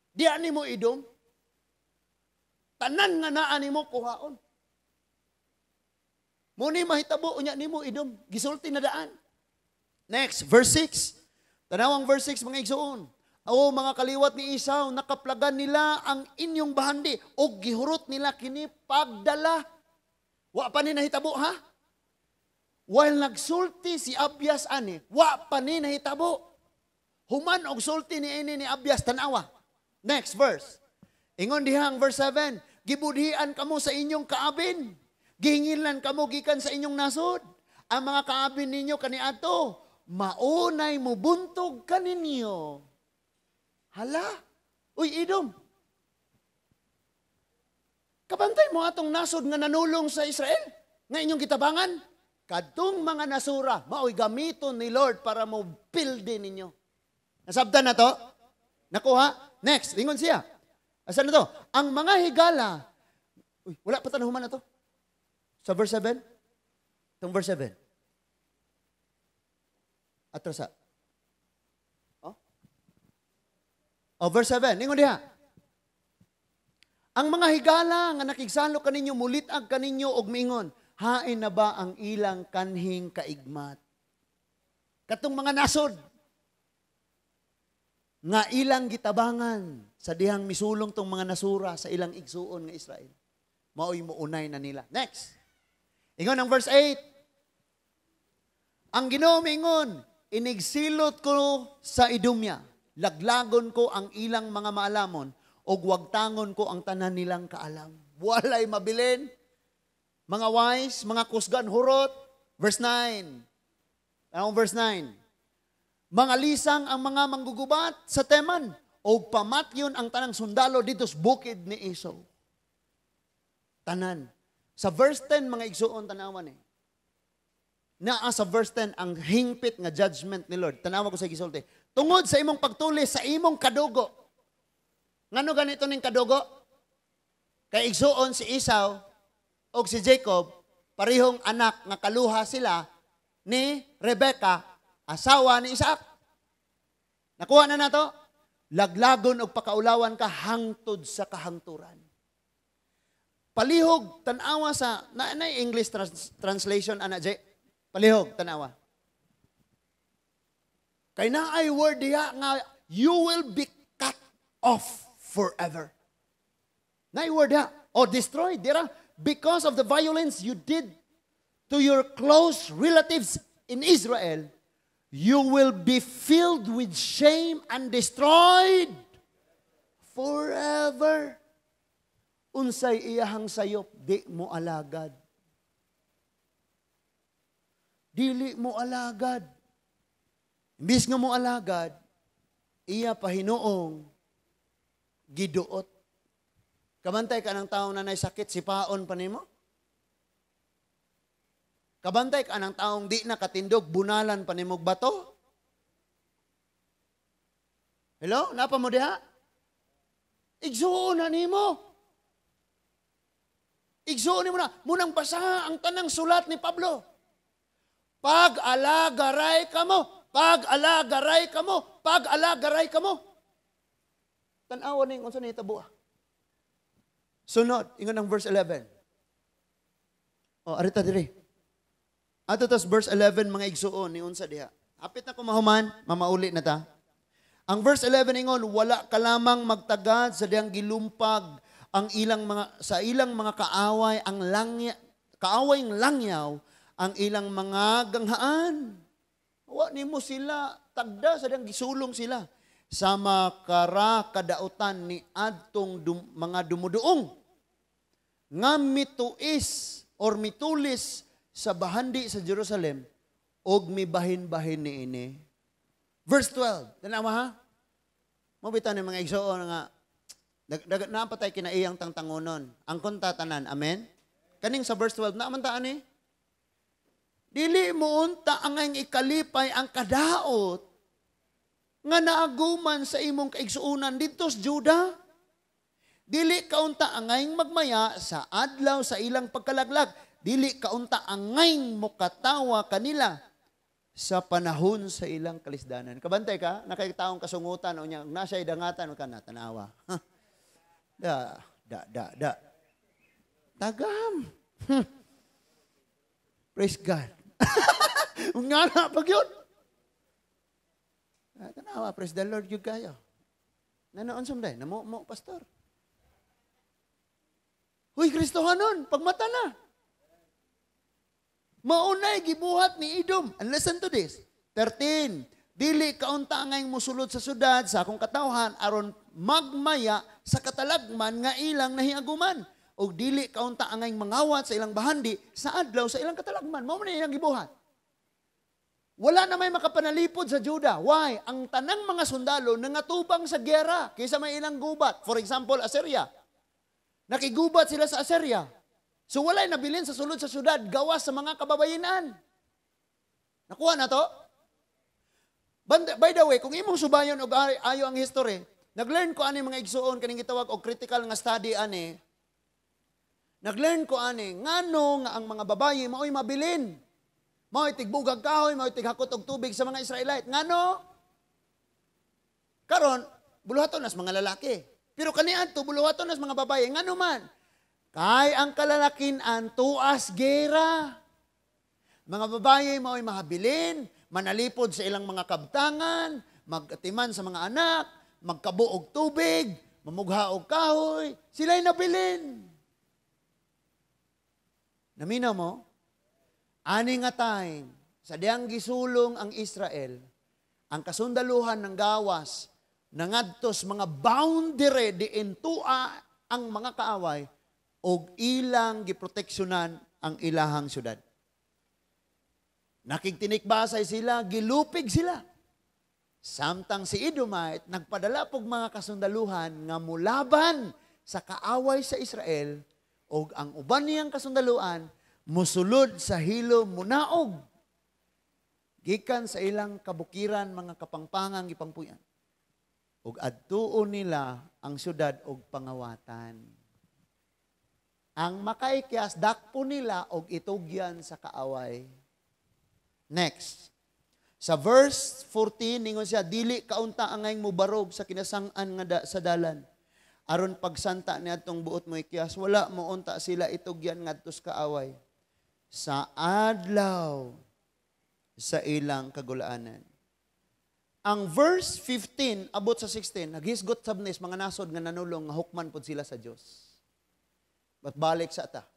diha nimo Edom, tanan nga naa nimo kuhaon. Muni mahitabo unya nimo Edom, gisulti na daan. Next, verse 6. Tanawang verse 6, mga igsoon. O mga kaliwat ni Esau, nakaplagan nila ang inyong bahandi o gihurot nila kini pagdala. Wa pa ni nahitabo, ha? While nagsulti si Abias ani, wa pa ni nahitabo. Human og sulti ni Abias, tanawa. Next verse. Ingon dihang verse 7, gibudhian kamo sa inyong kaabin. Gihingilan kamo gikan sa inyong nasod. Ang mga kaabin ninyo kaniadto, maunay mo buntog kaninyo. Hala, uy Edom. Kabantay mo atong nasod nga nanulong sa Israel, nga inyong kitabangan. Kadtong mga nasura, maoy gamiton ni Lord para mo pildi ninyo. Nasabtan na to? Nakuha? Next, lingon siya. Asan na to? Ang mga higala, uy, wala pa tanahuman na to. Sa verse 7? Itong verse 7. Atrasa. Verse 7. Lingon diha. Ang mga higala nga nakigsalo kaninyo, mulitag kaninyo og mingon, hain na ba ang ilang kanhing kaigmat? Katong mga nasod, nga ilang gitabangan sa dihang misulong tong mga nasura sa ilang igsuon nga Israel. Maoy muunay na nila. Next. Ingon ang verse 8. Ang Ginoo mingon, inigsilot ko sa Idumya, laglagon ko ang ilang mga maalamon, o wagtangon ko ang tanan nilang kaalam. Walay mabilin, mga wise, mga kusgan, hurot. Verse 9. Anong verse 9? Mga lisang ang mga manggugubat sa Teman, o pamatyon ang tanang sundalo dito sa bukid ni Esau. Tanan. Sa verse 10, mga igsuon, tanawan Naa sa verse 10, ang hingpit nga judgment ni Lord. Tanawa ko sa gisulti. Tungod sa imong pagtulis, sa imong kadugo. Ngano ganito ning kadugo? Kay igsuon si Esau o si Jacob, parihong anak nga kaluha sila ni Rebecca, asawa ni Isaac. Nakuha na nato? Laglagon og pakaulawan ka hangtod sa kahangturan. Palihog, tanawa sa, na English translation, ana Jay? Palihog, tanawa. Kay na ay word diha nga, you will be cut off forever. Na ay word diha, o destroyed, dira, because of the violence you did to your close relatives in Israel, you will be filled with shame and destroyed forever. Unsay iyahang sayop, di mo alagad. Dili mo alagad. Imbis nga mo alagad, iya pahinuong giduot. Kabantay ka ng taong na sakit, sipaon pa nimo? Kabantay ka ng taong di na katindog, bunalan pa nimo bato? Hello? Napa mo diha? Igsuon na nimo. Igsuon nimo na. Munang basa ang tanang sulat ni Pablo. Pag-alagaray ka mo. Pag-alagaray ka mo. Pag-alagaray ka mo. Tanawa na yung unsa na itabuha. Sunod, ingon ang verse 11. Arita diri. Ato tas verse 11, mga igsuon, ni unsa diha. Hapit na ko mahuman, mamauli na ta. Ang verse 11 ingon, wala ka lamang magtagad sa diyang gilumpag ang ilang mga sa ilang mga kaaway ang kaawayng langyaw ang ilang mga ganghaan. Wa nimo sila tagda sa diyang gisulong sila sa makara kadautan ni adtong mga dumuduong nga mituis or mitulis sa bahandi sa Jerusalem og mibahin-bahin ni ini. Verse 12. Tanawa ha? Mabitan ni mga igsoon nga napatay kinaiyang tangtangonon. Ang kuntatanan. Amen? Kaning sa verse 12, naamantaan eh. Dili mo unta ang ikalipay ang kadaot nga naaguman sa imong kaigsuunan dito sa Juda. Dili kaunta angayng magmaya sa adlaw sa ilang pagkalaglag. Dili kaunta angayng mukatawa kanila sa panahon sa ilang kalisdanan. Kabantay ka, nakikitaong kasungutan o niya, nasa'y dangatan o ka na, tanawa. Da. Tagam. Praise God. Nga na, pag yun. Tanawa, praise the Lord, yun kayo. Nanoon sumday, namumo, pastor. Huy, Kristohanon, pagmata na. Maunay, gibuhat ni Edom. And listen to this. 13. Dili kaunta ngay musulod sa syudad sa akong katawhan aron magmaya sa katalagman nga ilang nahiaguman. O dili kaunta angay mangawat sa ilang bahandi sa adlaw sa ilang katalagman. Mao man ilang gibuhat. Wala na may makapanalipod sa Juda. Why? Ang tanang mga sundalo nangatubang sa gera kaysa may ilang gubat. For example, Assyria. Nakigubat sila sa Assyria. So walay nabilin sa sulod sa syudad gawas sa mga kababayenan. Nakuha na to? By the way, kung imong subayon og ayo ang history, naglearn ko ani mga igsuon kaning gitawag og critical nga study ani. Naglearn ko ani ngano nga ang mga babaye mao'y mabilin. Mao'y tigbugag kahoy, mao'y tighakot og tubig sa mga Israelite. Ngano? Karon, buluhaton nas mga lalaki. Pero kaniadto buluhaton nas mga babaye. Ngano man? Kay ang kalalakinan tuas gera. Mga babaye mao'y mahabilin, manalipod sa ilang mga kabtangan, magatiman sa mga anak, magkabuog tubig, mamugha og kahoy, sila'y nabilin. Naminaw mo? Ani nga time, sa diyang gisulong ang Israel, ang kasundaluhan ng gawas, nangadtos mga boundary di intua ang mga kaaway, og ilang giproteksyonan ang ilahang syudad. Nakigtinikbasay sila, gilupig sila. Samtang si Edomite, nagpadala pog mga kasundaluhan nga mulaban sa kaaway sa Israel, og ang uban niyang kasundaluhan, musulod sa hilo munaog. Gikan sa ilang kabukiran, mga kapangpangang ipangpuyan. Og adtuon nila ang syudad og pangawatan. Ang makaikyas, dakpo nila og itugyan sa kaaway. Next. Sa verse 14, ningon siya, dili kaunta angay mo barog sa kinasang-an nga sa dalan. Aron pagsanta ni atong buot mo ikyas, wala mo unta sila itugyan ngadtos kaaway. Sa adlaw sa ilang kagulaanan. Ang verse 15 abot sa 16 naghisgot sabnis mga nasod nga nanulong nga hukman pud sila sa Dios. But balik sa ata.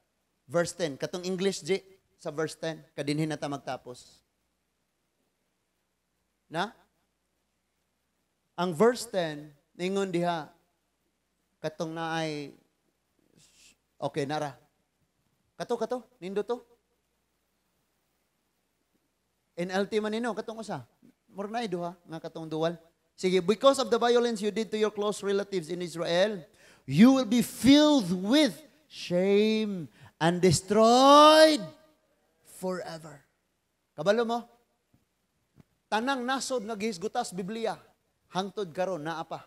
Verse 10 katong English J sa verse 10 kadinhin na ta magtapos. Na? Ang verse 10 ningon diha katong naay okay nara. Kato nindo to. NLT man nino, katong usa. Murnay duha, nga katong duwal. Sige, because of the violence you did to your close relatives in Israel, you will be filled with shame and destroyed forever. Kabalo mo? Tanang nasod nga gihisgutas Biblia, hangtod karon naa pa.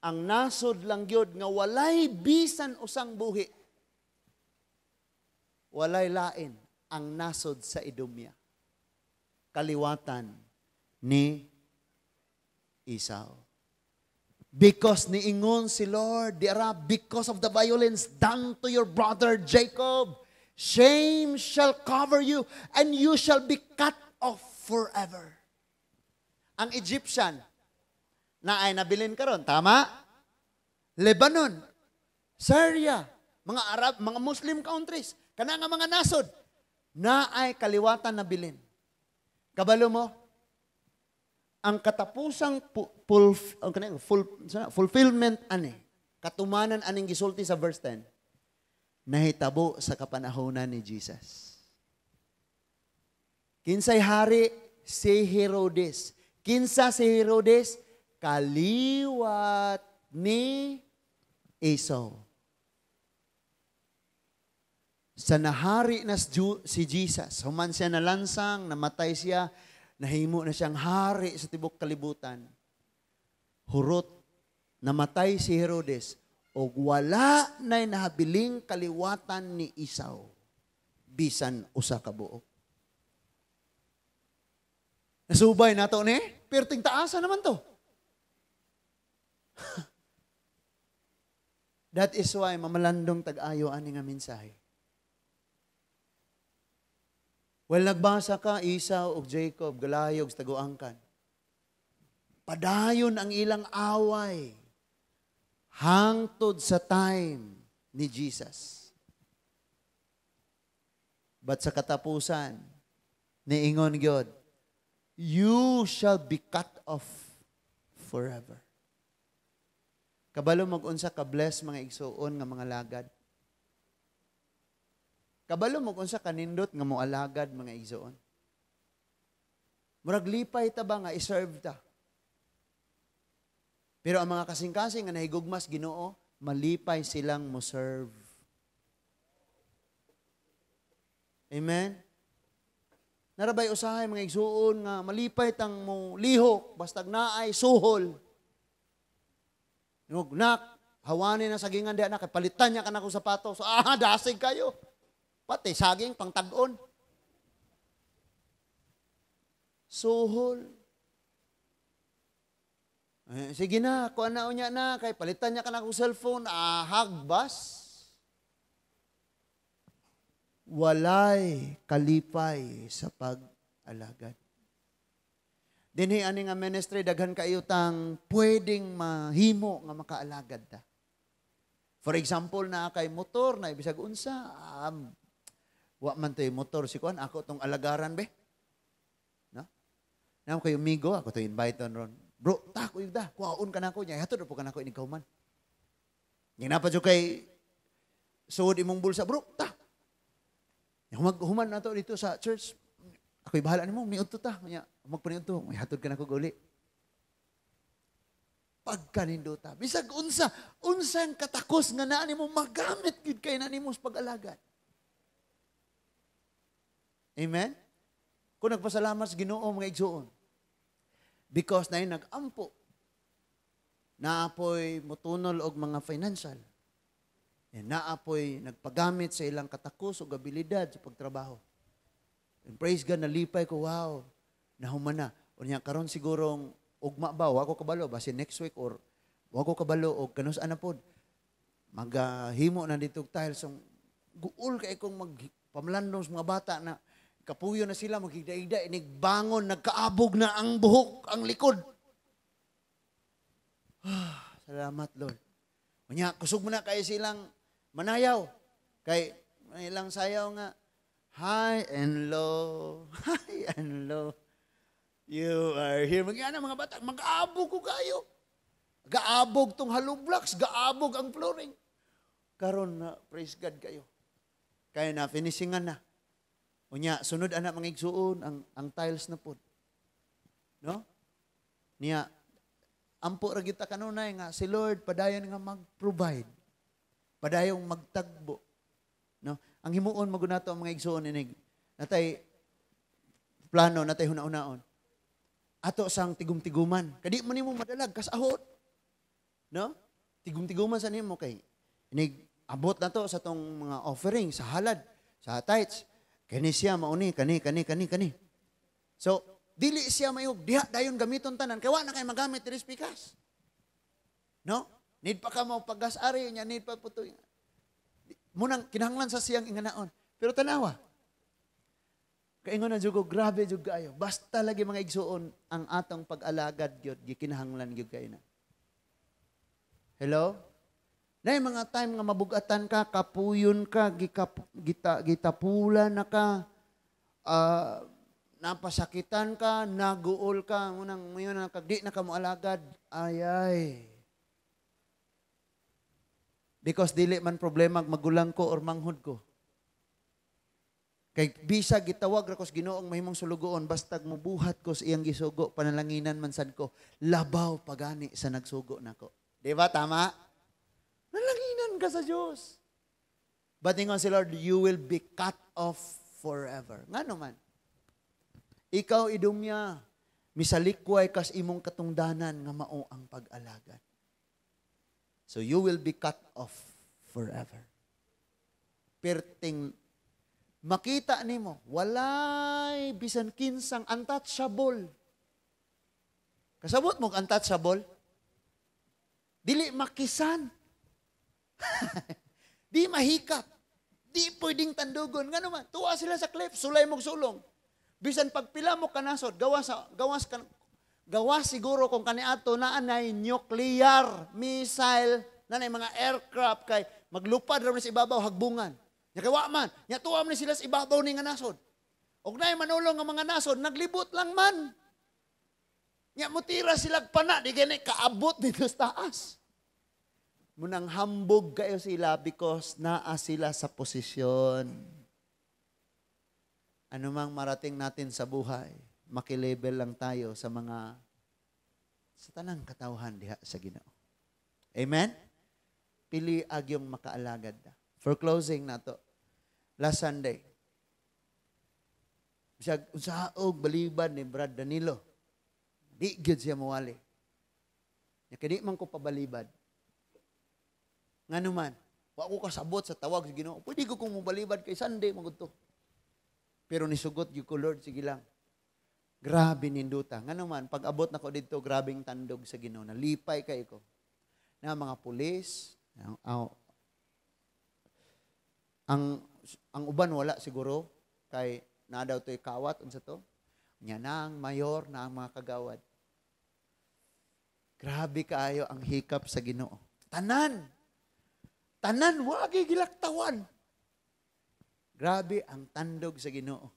Ang nasod lang gyud nga walay bisan usang buhi. Walay lain ang nasod sa Edomia. Kaliwatan ni Esau. Because niingon si Lord, because of the violence done to your brother Jacob, shame shall cover you and you shall be cut off forever. Ang Egyptian, na ay nabilin karon, tama? Lebanon, Syria, mga Arab, mga Muslim countries, kana nga mga nasod, na ay kaliwatan na bilin. Kabalo mo, ang katapusang fulfillment ani, katumanan aning gisulti sa verse 10, nahitabo sa kapanahonan ni Jesus. Kinsay hari? Si Herodes. Kinsa si Herodes? Kaliwat ni Esau. Sa nahari na si Jesus, human siya nalansang, namatay siya, nahimo na siyang hari sa tibok kalibutan. Hurot, namatay si Herodes, o wala na'y nahabiling kaliwatan ni Esau, bisan usa ka buok. Nasubay na to ni, perting taasa naman to. That is why mamalandong tag-ayo ani nga mensahe. Well, nagbasa ka, Esau o Jacob, galayog, taguangkan. Padayon ang ilang away hangtod sa time ni Jesus. But sa katapusan, niingon gyud, you shall be cut off forever. Kabalo mag-unsa ka bless mga igsuon nga mga lagad. Kabalo mag-unsa kanindot nga moalagad mga igsuon. Murag lipay ta ba nga i-serve ta. Pero ang mga kasing-kasing nga nahigugmas Ginoo, malipay silang mo-serve. Amen? Narabay usahay mga igsuon nga malipay tang mo lihok, bastag naay suhol. Nak, hawani na sagingan di anak, palitan niya ka na kong sapatos. Dasig kayo. Pati, saging, pang tag-on. Suhol. Sige na, kuha na niya na, kay palitan niya ka na kong cellphone, hagbas. Walay kalipay sa pag-alagad. Dinhi ani nga ministry, daghan kayo tang pwedeng mahimo nga makaalagad ta. For example, na kay motor, na ibisag unsa, wa man to motor, si kuan ako tong alagaran be. No? Nam kayo migo, ako to invite on ron. Bro, tako yung da, kuhaon ka na ako niya, hatod po ka na ako inigkauman. Yung napadyo kay suod imong bulsa, bro, ta. Yung maghuman na to dito sa church, ako'y bahala ni mo, miud to ta. Magpaniud to, may hatod ka na ako uli. Pagkanindo ta, bisag unsang katakos nga naan mo, magamit yun kayo na mo sa pag-alagad. Amen? Kung nagpasalamat sa Ginoo mga igsuon, because na yung nag-ampo, naapoy mutunol og mga financial, naapoy nagpagamit sa ilang katakos o abilidad sa pagtrabaho. And praise God, nalipay ko, wow, nahuman na. O niya, karon sigurong ugma ba, wako kabalo, basi next week, or wako kabalo, o kanus anapod, maghimo na dito tiles, guul kay kong magpamlandong sa mga bata na kapuyo na sila, magigda-igda, inigbangon, nagkaabog na ang buhok, ang likod. Salamat, Lord. Kanya, kusog mo na kayo silang manayaw. Kay ilang sayaw nga, high and low, high and low. You are here. Magyana mga bata, mag-aabog ko kayo. Gaabog tong hollow blocks, gaabog ang flooring. Karon na, praise God kayo. Kaya na, finishingan na. Unya, sunod anak mga igsuon, ang tiles na po. No? Niya, ampo ra kita kanunay nga, si Lord, padayon nga mag-provide. Padayong magtagbo. No? Ang himuon, magunato ang mga igsuon, inig. Natay, plano, natay hunaon-naon. Ato sang tigum-tiguman. Kadi mo nimo madalag, kasahot. No? Tigum-tiguman sa nimo kay, inig, abot na to sa tong mga offering, sa halad, sa tithes. Kani siya mauni, kani. So, dili siya mayog, diha dayon gamiton tanan, kaya wala na kayo magamit diri pikas. No? Need pa ka mo paggas-ari niya, need pa po ito. Munang kinahanglan sa siyang inganaon. Pero tanawa, kaingon na jugo, grabe jud kayo. Basta lagi mga igsuon ang atong pag-alagad gyud, gikinahanglan gyud kayo na. Hello? Na yung mga time nga mabugatan ka, kapuyon ka, gitapulan na ka, napasakitan ka, naguol ka, unang mayon na di na ka mo alagad, ay. Because dili man problema magulang ko or manghod ko. Kay bisa gitawag ra ko sa Ginoo ang mahimong sulugoon, basta mubuhat ko sa iyang gisugo, panalanginan man sad ko, labaw pagani sa nagsugo nako. Di ba tama? Nalanginan ka sa Diyos. But ingon si Lord, you will be cut off forever. Nga naman, ikaw idumya, misalikway kas imong katungdanan nga mao ang pag-alagad. So you will be cut off forever. Perting makita nimo, walay bisan kinsang untouchable. Kasabot mo untouchable? Dili makisan. Di mahikap. Di pwedeng tandugon. Nga naman, tuwa sila sa cliff, sulay mong sulong. Bisan pagpila mo kanasod, gawas gawa siguro kung kaniadto na anay nuclear missile, na mga aircraft kay maglupad ra sa ibabaw hagbungan. Nya kay wa man, nya tuwa man sila sa ibabaw ni nga nasod. Og nay manulong nga mga nasod naglibot lang man. Nya mutira sila pana di gani kaabot dito sa taas. Munang hambog kayo sila because naa sila sa posisyon. Ano mang marating natin sa buhay, makilabel lang tayo sa tanang katawhan diha sa Ginoo. Amen? Pili agyong makaalagad na. For closing na to, last Sunday, siya usahaog balibad ni Brad Danilo. Di gyud siya mawali. Kaya di man ko pabalibad. Nga naman, wa ko kasabot sa tawag sa Ginoo. Pwede ko kung mubalibad kay Sunday magud to. Pero nisugot gyud ko, Lord, sige lang. Grabe ninduta. Nga naman, pag abot na ko dito, grabing tandog sa Ginoo. Nalipay kay ko. Na mga pulis, ang uban wala siguro kay na daw to'y kawat unsa to. Nya na ang mayor na ang mga kagawad. Grabe kaayo ang hikap sa Ginoo. Tanan, wagi gilaktawan. Grabe ang tandog sa Ginoo.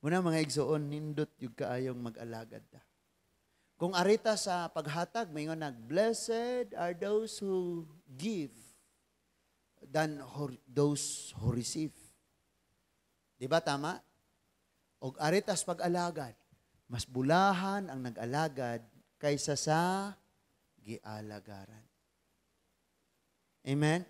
Muna mga igsoon, nindot yung kaayong mag-alagad da. Kung arita sa paghatag, may blessed are those who give than those who receive. Di ba tama? Og aritas pag-alagad, mas bulahan ang nag-alagad kaysa sa gialagaran. Amen?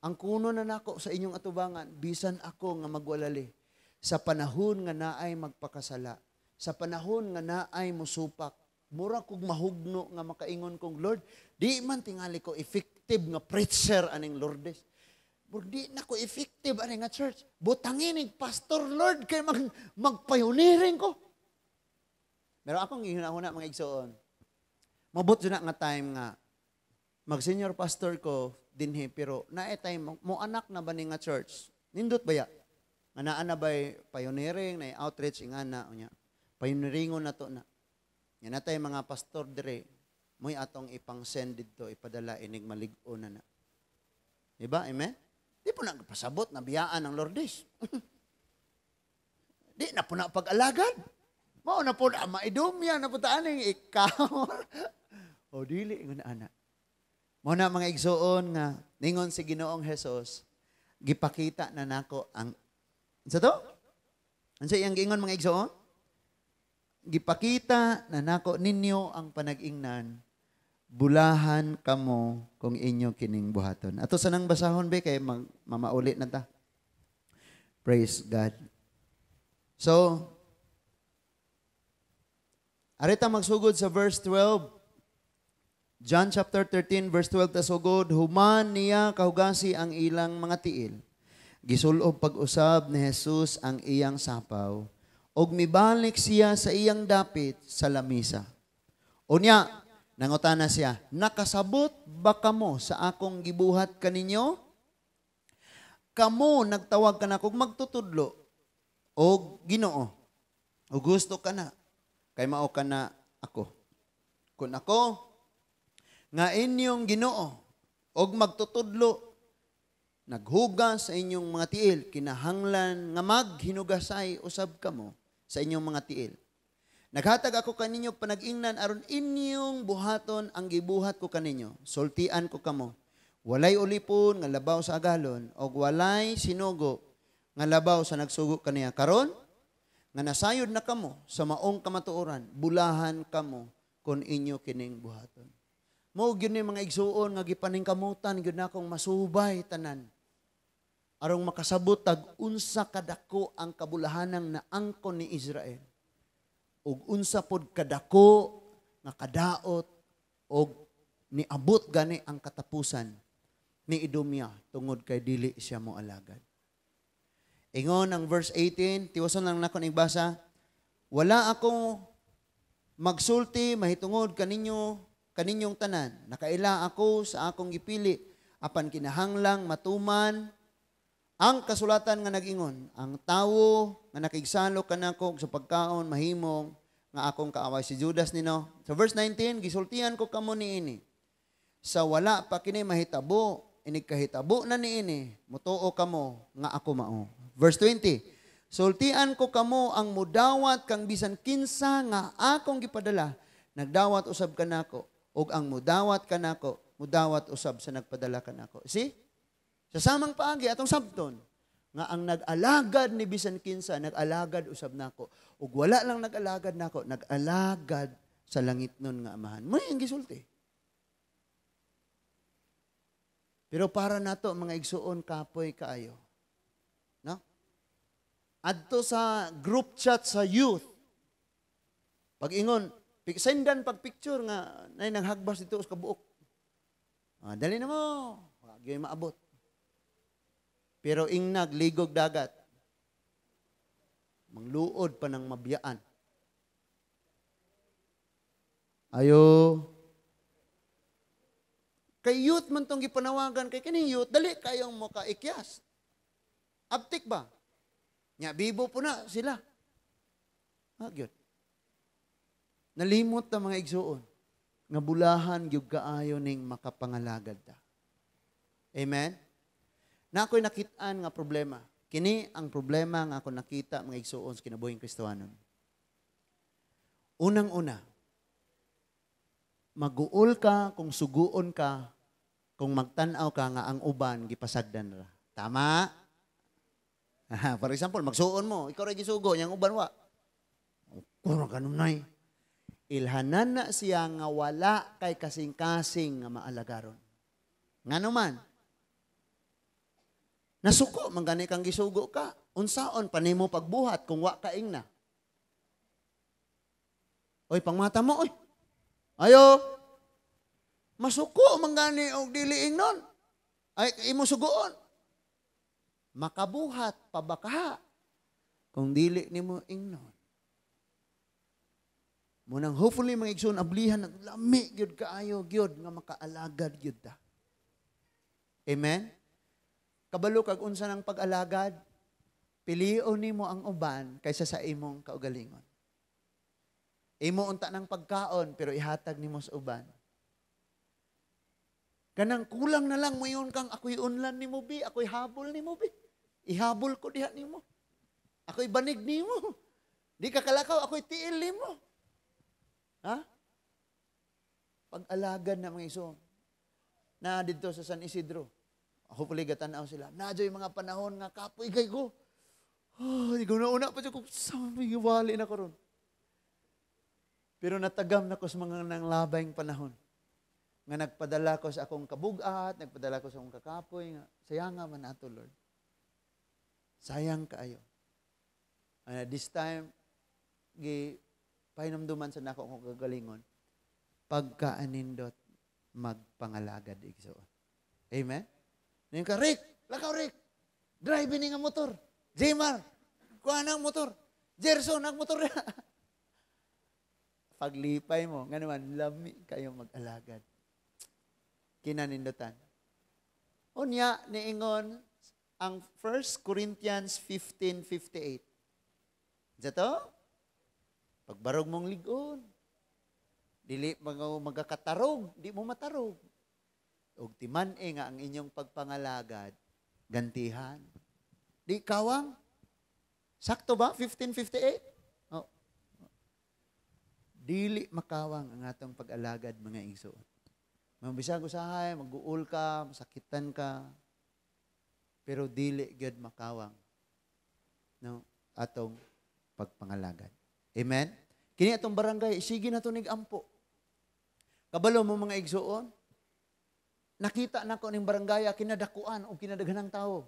Ang kuno na nako sa inyong atubangan, bisan ako nga magwalali, sa panahon nga naay magpakasala, sa panahon nga naay musupak, mura kog mahugno nga makaingon kong Lord, di man tingali ko effective nga preacher aning Lourdes. Di na ko effective aning nga church. Butangin ni Pastor Lord kay magpayuniring ko. Pero akong ihuna-huna mga igsoon. Mabot na nga time nga mag-senior pastor ko dinhi pero naay time mo anak na ba ni nga church? Nindot ba ya? Nga naa na ba'y pioneering, na outreach, ingana, unya. Pioneeringon na to na. Yan na tayo mga pastor dire, mo'y atong ipang-send dito, ipadala, inig malig-o na na. Diba? Amen? Di po na pasabot na biyaan ng Lourdes. Di na po na pag-alagad. Mao na po na maidumya na po taaning ikaw. O dili, ingon na anak. Mao na mga igsoon nga, ningon si Ginoong Hesus, gipakita na nako ang sa to? Ano sa iyang giingon mga igsoon? Gipakita na nako ninyo ang panag-ingnan, bulahan kamo kung inyo kining buhaton. Ato sa nang basahon be kay mamaulit na ta. Praise God. So, arita magsugod sa verse 12. John chapter 13 verse 12 ta sugod, human niya kahugasi ang ilang mga tiil. Gisulob pag-usab ni Jesus ang iyang sapaw, og mibalik siya sa iyang dapit sa lamisa. Unya, nangutana siya, nakasabot ba kamo sa akong gibuhat kaninyo? Kamo nagtawag ka na kung magtutudlo, og Ginoo, o gusto ka na, kay mao ka na ako. Kung ako, nga inyong Ginoo, og magtutudlo, naghugas sa inyong mga tiil, kinahanglan nga maghinugasay usab kamo sa inyong mga tiil. Naghatag ako kaninyo panag-ingnan aron inyong buhaton ang gibuhat ko kaninyo. Sultian ko kamo. Walay ulipon nga labaw sa agalon o walay sinugo nga labaw sa nagsugo kaniya. Karon nga nasayod na kamo sa maong kamatuoran, bulahan kamo kung inyo kining buhaton. Mao gyud ni mga igsuon nga gipaningkamutan gyud na akong masubay tanan. Arong makasabot tag unsa kadako ang kabulahanang naangkon ni Israel. Ug unsa pod kadako nga kadaot og niabot gani ang katapusan ni Idumya tungod kay dili siya mo alagad. Ingon ang verse 18, tiwason lang nako ning basa. Wala ako magsulti mahitungod kaninyong tanan. Nakaila ako sa akong gipili apan kinahanglang matuman ang kasulatan nga nag-ingon, ang tawo nga nakigsalo kanako sa pagkaon mahimong nga akong kaaway si Judas nino. Sa verse 19, gisultihan ko kamo niini. Sa wala pa kini mahitabo, inig kahitabo na niini, mutuo kamo nga ako mao. Verse 20, sultian ko kamo ang mudawat kang bisan kinsa nga akong gipadala, nagdawat usab kanako, ug ang mudawat kanako, mudawat usab sa nagpadala kanako. See? Sa samang paagi atong sabton nga ang nag-alagad ni bisan kinsa, nag-alagad usab nako. Ug wala lang nag-alagad nako, nag-alagad sa langit nun nga amahan. Mo ang gisulti. Pero para nato mga igsuon kapoy kaayo. No? Adto sa group chat sa youth. Pag-ingon, sendan pag picture nga nay naghagbas dito sa kabuok. Dali na mo, wag gyud maabot. Pero ingnag, ligog dagat. Mangluod pa ng mabiyaan. Ayo. Kay youth man tong gipanawagan, kay kining youth, dali kayong makaikyas. Abtik ba? Nya, bibo po na sila. Gyud. Nalimot na mga igsuon. Nga bulahan, gyud kaayo ning makapangalagad ta. Amen? Na ako'y nakitaan nga problema. Kini ang problema nga ako nakita mga igsuon sa kinabuhing Kristohanon. Unang-una, mag-uol ka kung suguon ka, kung magtanaw ka nga ang uban gipasagdan ra. Tama? For example, magsuon mo, ikaw ray gisugo, yang uban wa. Kurang kanunay. Ilhanan na siya nga wala kay kasing-kasing nga maalagaron. Ngano man? Nasuko, manggani kang gisugo ka. Unsaon, panimo pagbuhat kung wa kaing na. Oy, pangmata mo, oy. Ayo. Masuko, manggani og diliing nun. Ay, imo sugoon. Makabuhat, pabaka. Kung dili nimo ingnon. Munang hopefully mga igsoon, ablihan, lami, gyud kaayo, gyud, nga makaalagad, gyud ta. Amen? Kabalo kag unsa ng pag-alagad, pilion nimo ang uban kaysa sa imong kaugalingon. Imo unta ng pagkaon pero ihatag nimo sa uban. Kanang kulang na lang moyon kang ako'y unlan nimo bi, ako'y habol nimo bi. Ihabol ko diha nimo. Ako'y banig nimo. Di ka kalakaw, ako'y tiil nimo. Ha? Pag-alagad na mga igsoon. Na dito sa San Isidro. Hopefully gatanaw sila. Nadyo yung mga panahon nga kapoy kay ko. Di ko nauna pa siya kung sabi wali na ko ron. Pero natagam na ko sa mga nanglabayng panahon. Nga nagpadala ko sa akong kabugat, nagpadala ko sa akong kakapoy. Nga, sayang nga man ato, Lord. Sayang kaayo. This time, pahinumduman sa nako akong kagalingon. Pagkaanindot, magpangalagad igsoon. Amen? Ngayon ka, Rick, lakaw Rick, drive ni nga motor. Jmar, kuha na ang motor. Gerson, ang motor na. Paglipay mo, nga naman, lami kayong mag-alagad. Kinanindutan. Unya, niingon, ang 1 Corinthians 15:58. Dito, pagbarog mong ligon, dili magakatarog, di mo matarog. Og timan-e nga ang inyong pagpangalagad, gantihan. Di kawang? Sakto ba? 15:58? Oh. Dili makawang ang atong pag-alagad mga igsoon. Mabisag usahay, mag-uul ka, masakitan ka, pero dili gyud makawang no atong pagpangalagad. Amen? Kini atong barangay, sige na to nig-ampo. Kabalo mo mga igsoon, nakita na ko ning barangay kinadakuan o kinadaghanang tao.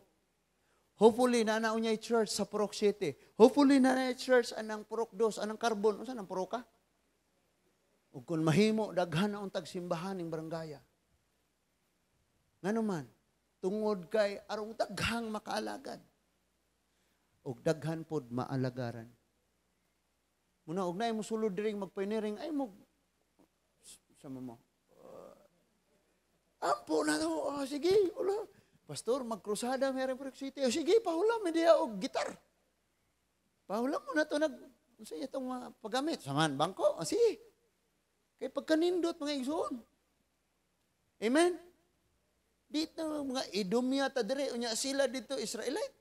Hopefully na unyay church sa Purok City. Hopefully na church anang Purok 2, anang Carbon, unsa nang Puroka? Ug kun mahimo daghan na untag simbahan ning barangay. Ngano man, tungod kay arong daghang makaalagad. Ug daghan pod maalagaran. Muna og naay mo sulod diri magpayniring ay mo sama mo. Ampo na to. Sige, ulo. Pastor, magkrusada meron Purok City. Sige, pahulam, hindi og gitar. Pahulam mo na to. Unsa itong mga paggamit? Saman, bangko? Sige. Kay pagkanindot, mga igsoon. Amen? Dito, mga Idumya, tadiri, unya sila dito, Israelite.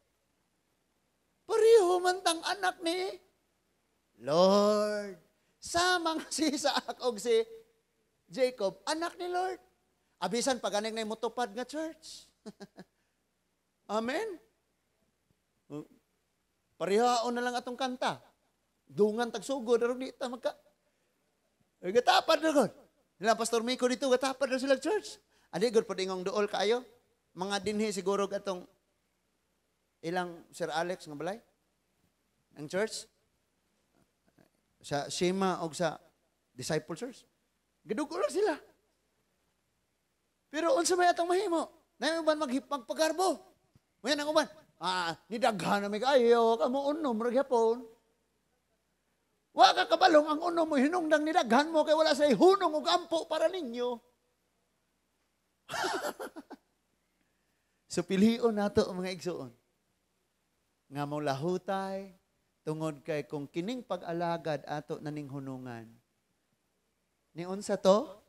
Pareho man tang anak ni Lord. Sama nga si Isaac o si Jacob, anak ni Lord. Abisan, paganing na mutupad nga church. Amen? Parihaon na lang atong kanta. Dungan tagsugod, aron di ta magka. Gatapad na god. Nila Pastor Miko dito, gatapad na sila church. Adi god pud ingong duol kaayo. Mga dinhi siguro atong ilang Sir Alex nga balay. Ang church sa Shema o sa Disciple Church. Gadugo lang sila. Pero unsa may atong mahimo? Na uban magpagarbo. Ngayon ang uban, nidaghan na may kayo, kamo unom, ragyapon. Wa ka kabalong ang unom mo, hinungdang nidaghan mo, kay wala sa ihunong o gampo para ninyo. So pilion nato mga igsoon. Nga mo lahutay, tungod kay kung kining pag-alagad ato naning hunungan. Ni unsa to?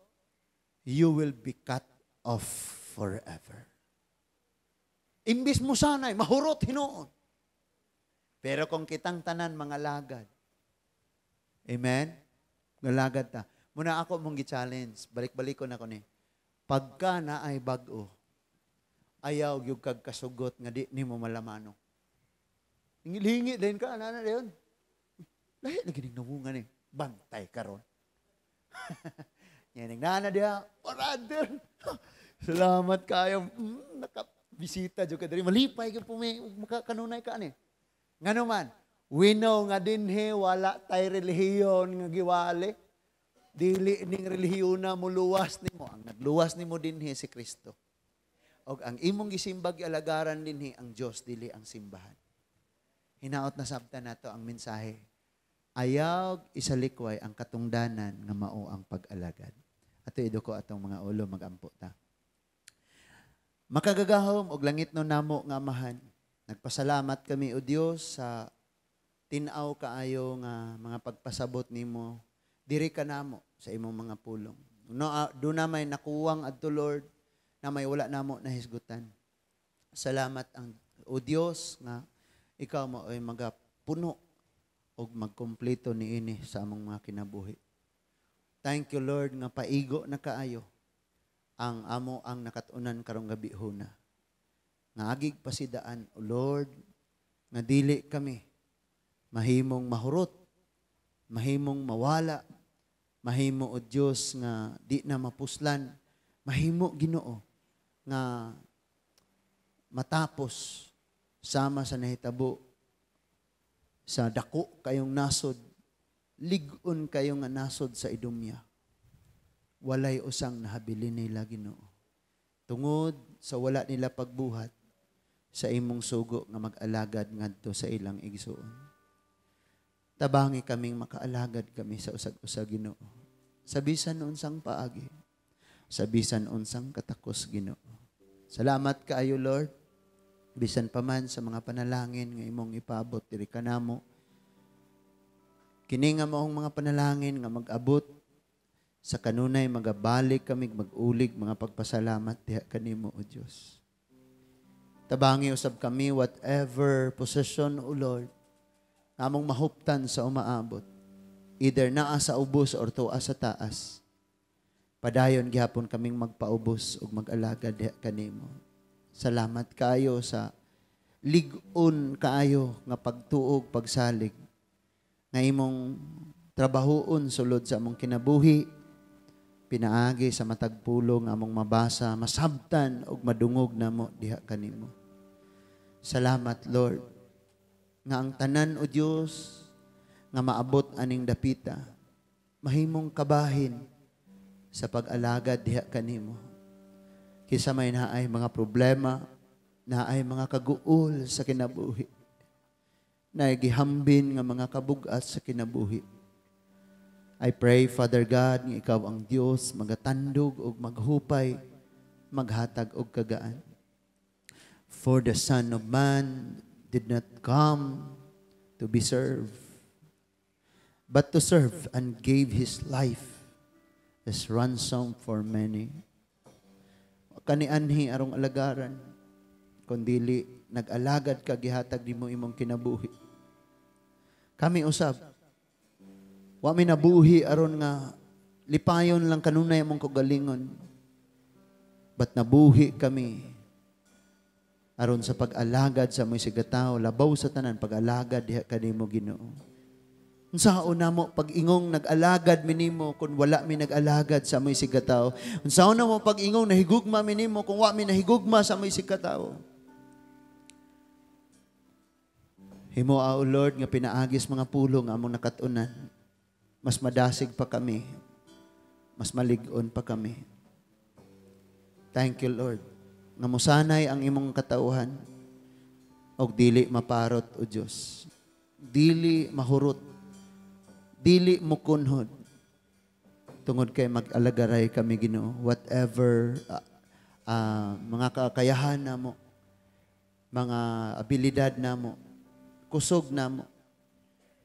You will be cut off forever. Imbis mo sanay, mahurot hinuon. Pero kung kitang tanan mga lagad, amen? Galagad ta. Muna ako mong gi-challenge, balik-balik ko na ko ni. Pagka na ay bag-o, ayaw yung kagkasugot nga di mo malamano. Hingi din ka, ano yun? Lahat na gininawungan eh. Bantay ka ron. Yan ang nana diya, brother. Salamat kayo. Nakabisita dyan ka dari. Malipay ka po may makakanunay ka ani. Nga naman, we know nga din wala tay relihiyon nga giwali. Dili ning relihiyon na mo luwas nimo. Ang nagluwas nimo din si Kristo. O ang imong gisimbag alagaran din ang Diyos, dili ang simbahan. Hinaot na sabta nato ang mensahe. Ayaw isalikway ang katungdanan nga mao ang pag-alagad. Ato ido ko atong mga ulo magampo ta. Makagagahom og langit no namo nga amahan. Nagpasalamat kami o Dios sa tinaw kaayo nga mga pagpasabot nimo diri ka namo sa imong mga pulong. No, do na may nakuwang adto Lord na may wala namo nahisgutan. Salamat ang o Dios nga ikaw mo ay magapuno og magkumpleto niini sa among mga kinabuhi. Thank you Lord nga paigo na kaayo ang amo ang nakatunan karong gabi huna. Nga agig pasidaan o Lord nga dili kami mahimong mahurot, mahimong mawala, mahimo o Dios nga di na mapuslan, mahimo Ginoo nga matapos sama sa nahitabo sa dako kayong nasod, ligon kayong nga nasod sa Idumya. Walay usang nahabilin nila Ginoo. Tungod sa wala nila pagbuhat sa imong sugo nga mag-alagad ngadto sa ilang igsoon. Tabangi kaming makaalagad kami sa usag-usag Ginoo. Sa bisan unsang paagi, sa bisan unsang katakos Ginoo. Salamat kaayo Lord. Bisan pa man sa mga panalangin nga imong ipabot diri kanamo. Kini nga maong mga panalangin nga mag-abot sa kanunay magabalik kami mag-ulig mga pagpasalamat diha kanimo o Dios. Tabangi usab kami whatever possession o Lord among mahuptan sa umaabot. Either naa sa ubos or tuwa sa taas. Padayon gihapon kaming magpaubos ug mag-alagad diha kanimo. Salamat kayo sa ligon kaayo nga pagtuog, pagsalig. Nga imong trabahoon sulod sa among kinabuhi, pinaagi sa matag pulong among mabasa, masabtan og madungog namo diha kanimo. Salamat Lord nga ang tanan o Dios nga maabot aning dapita, mahimong kabahin sa pag-alagad diha kanimo. Kisa may naay mga problema, naay mga kaguol sa kinabuhi, naay gihambin nga mga kabugat sa kinabuhi. I pray, Father God, nga ikaw ang Diyos, magatandog o maghupay, maghatag og kagaan. For the Son of Man did not come to be served, but to serve, and gave his life as ransom for many. Kanianhi arong alagaran, kundili nag-alagad ka gihatag nimo imong kinabuhi. Kami usab, wa mi nabuhi aron nga lipayon lang kanunay among kagalingon, but nabuhi kami aron sa pag-alagad sa mo'y sigataw, labaw sa tanan, pag-alagad diha kanimo Ginoo. Unsa una mo pag-ingong nag-alagad minimo kung wala mi nag-alagad sa mo'y sigataw? Unsa una mo pag-ingong nahigugma minimo kung wa mi nahigugma sa mo'y sigataw? Himo o Lord nga pinaagis mga pulong among nakatunan. Mas madasig pa kami. Mas malig-on pa kami. Thank you, Lord. Nga mosanay ang imong katauhan og dili maparot o Dios. Dili mahurot. Dili mukunhod. Tungod kay mag-alagaray kami Ginoo. Whatever mga kakayahan namo, mga abilidad namo, kusog namo,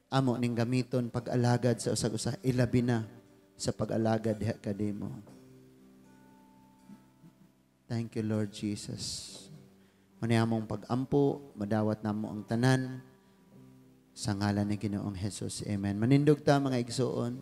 amo ning gamiton pag-alagad sa usag-usa, ilabi na sa pag-alagad diha kadimo. Thank you, Lord Jesus. Manayamong pag-ampo, madawat namo ang tanan sa ngalan ni Ginoong Jesus. Amen. Manindog ta mga igsoon.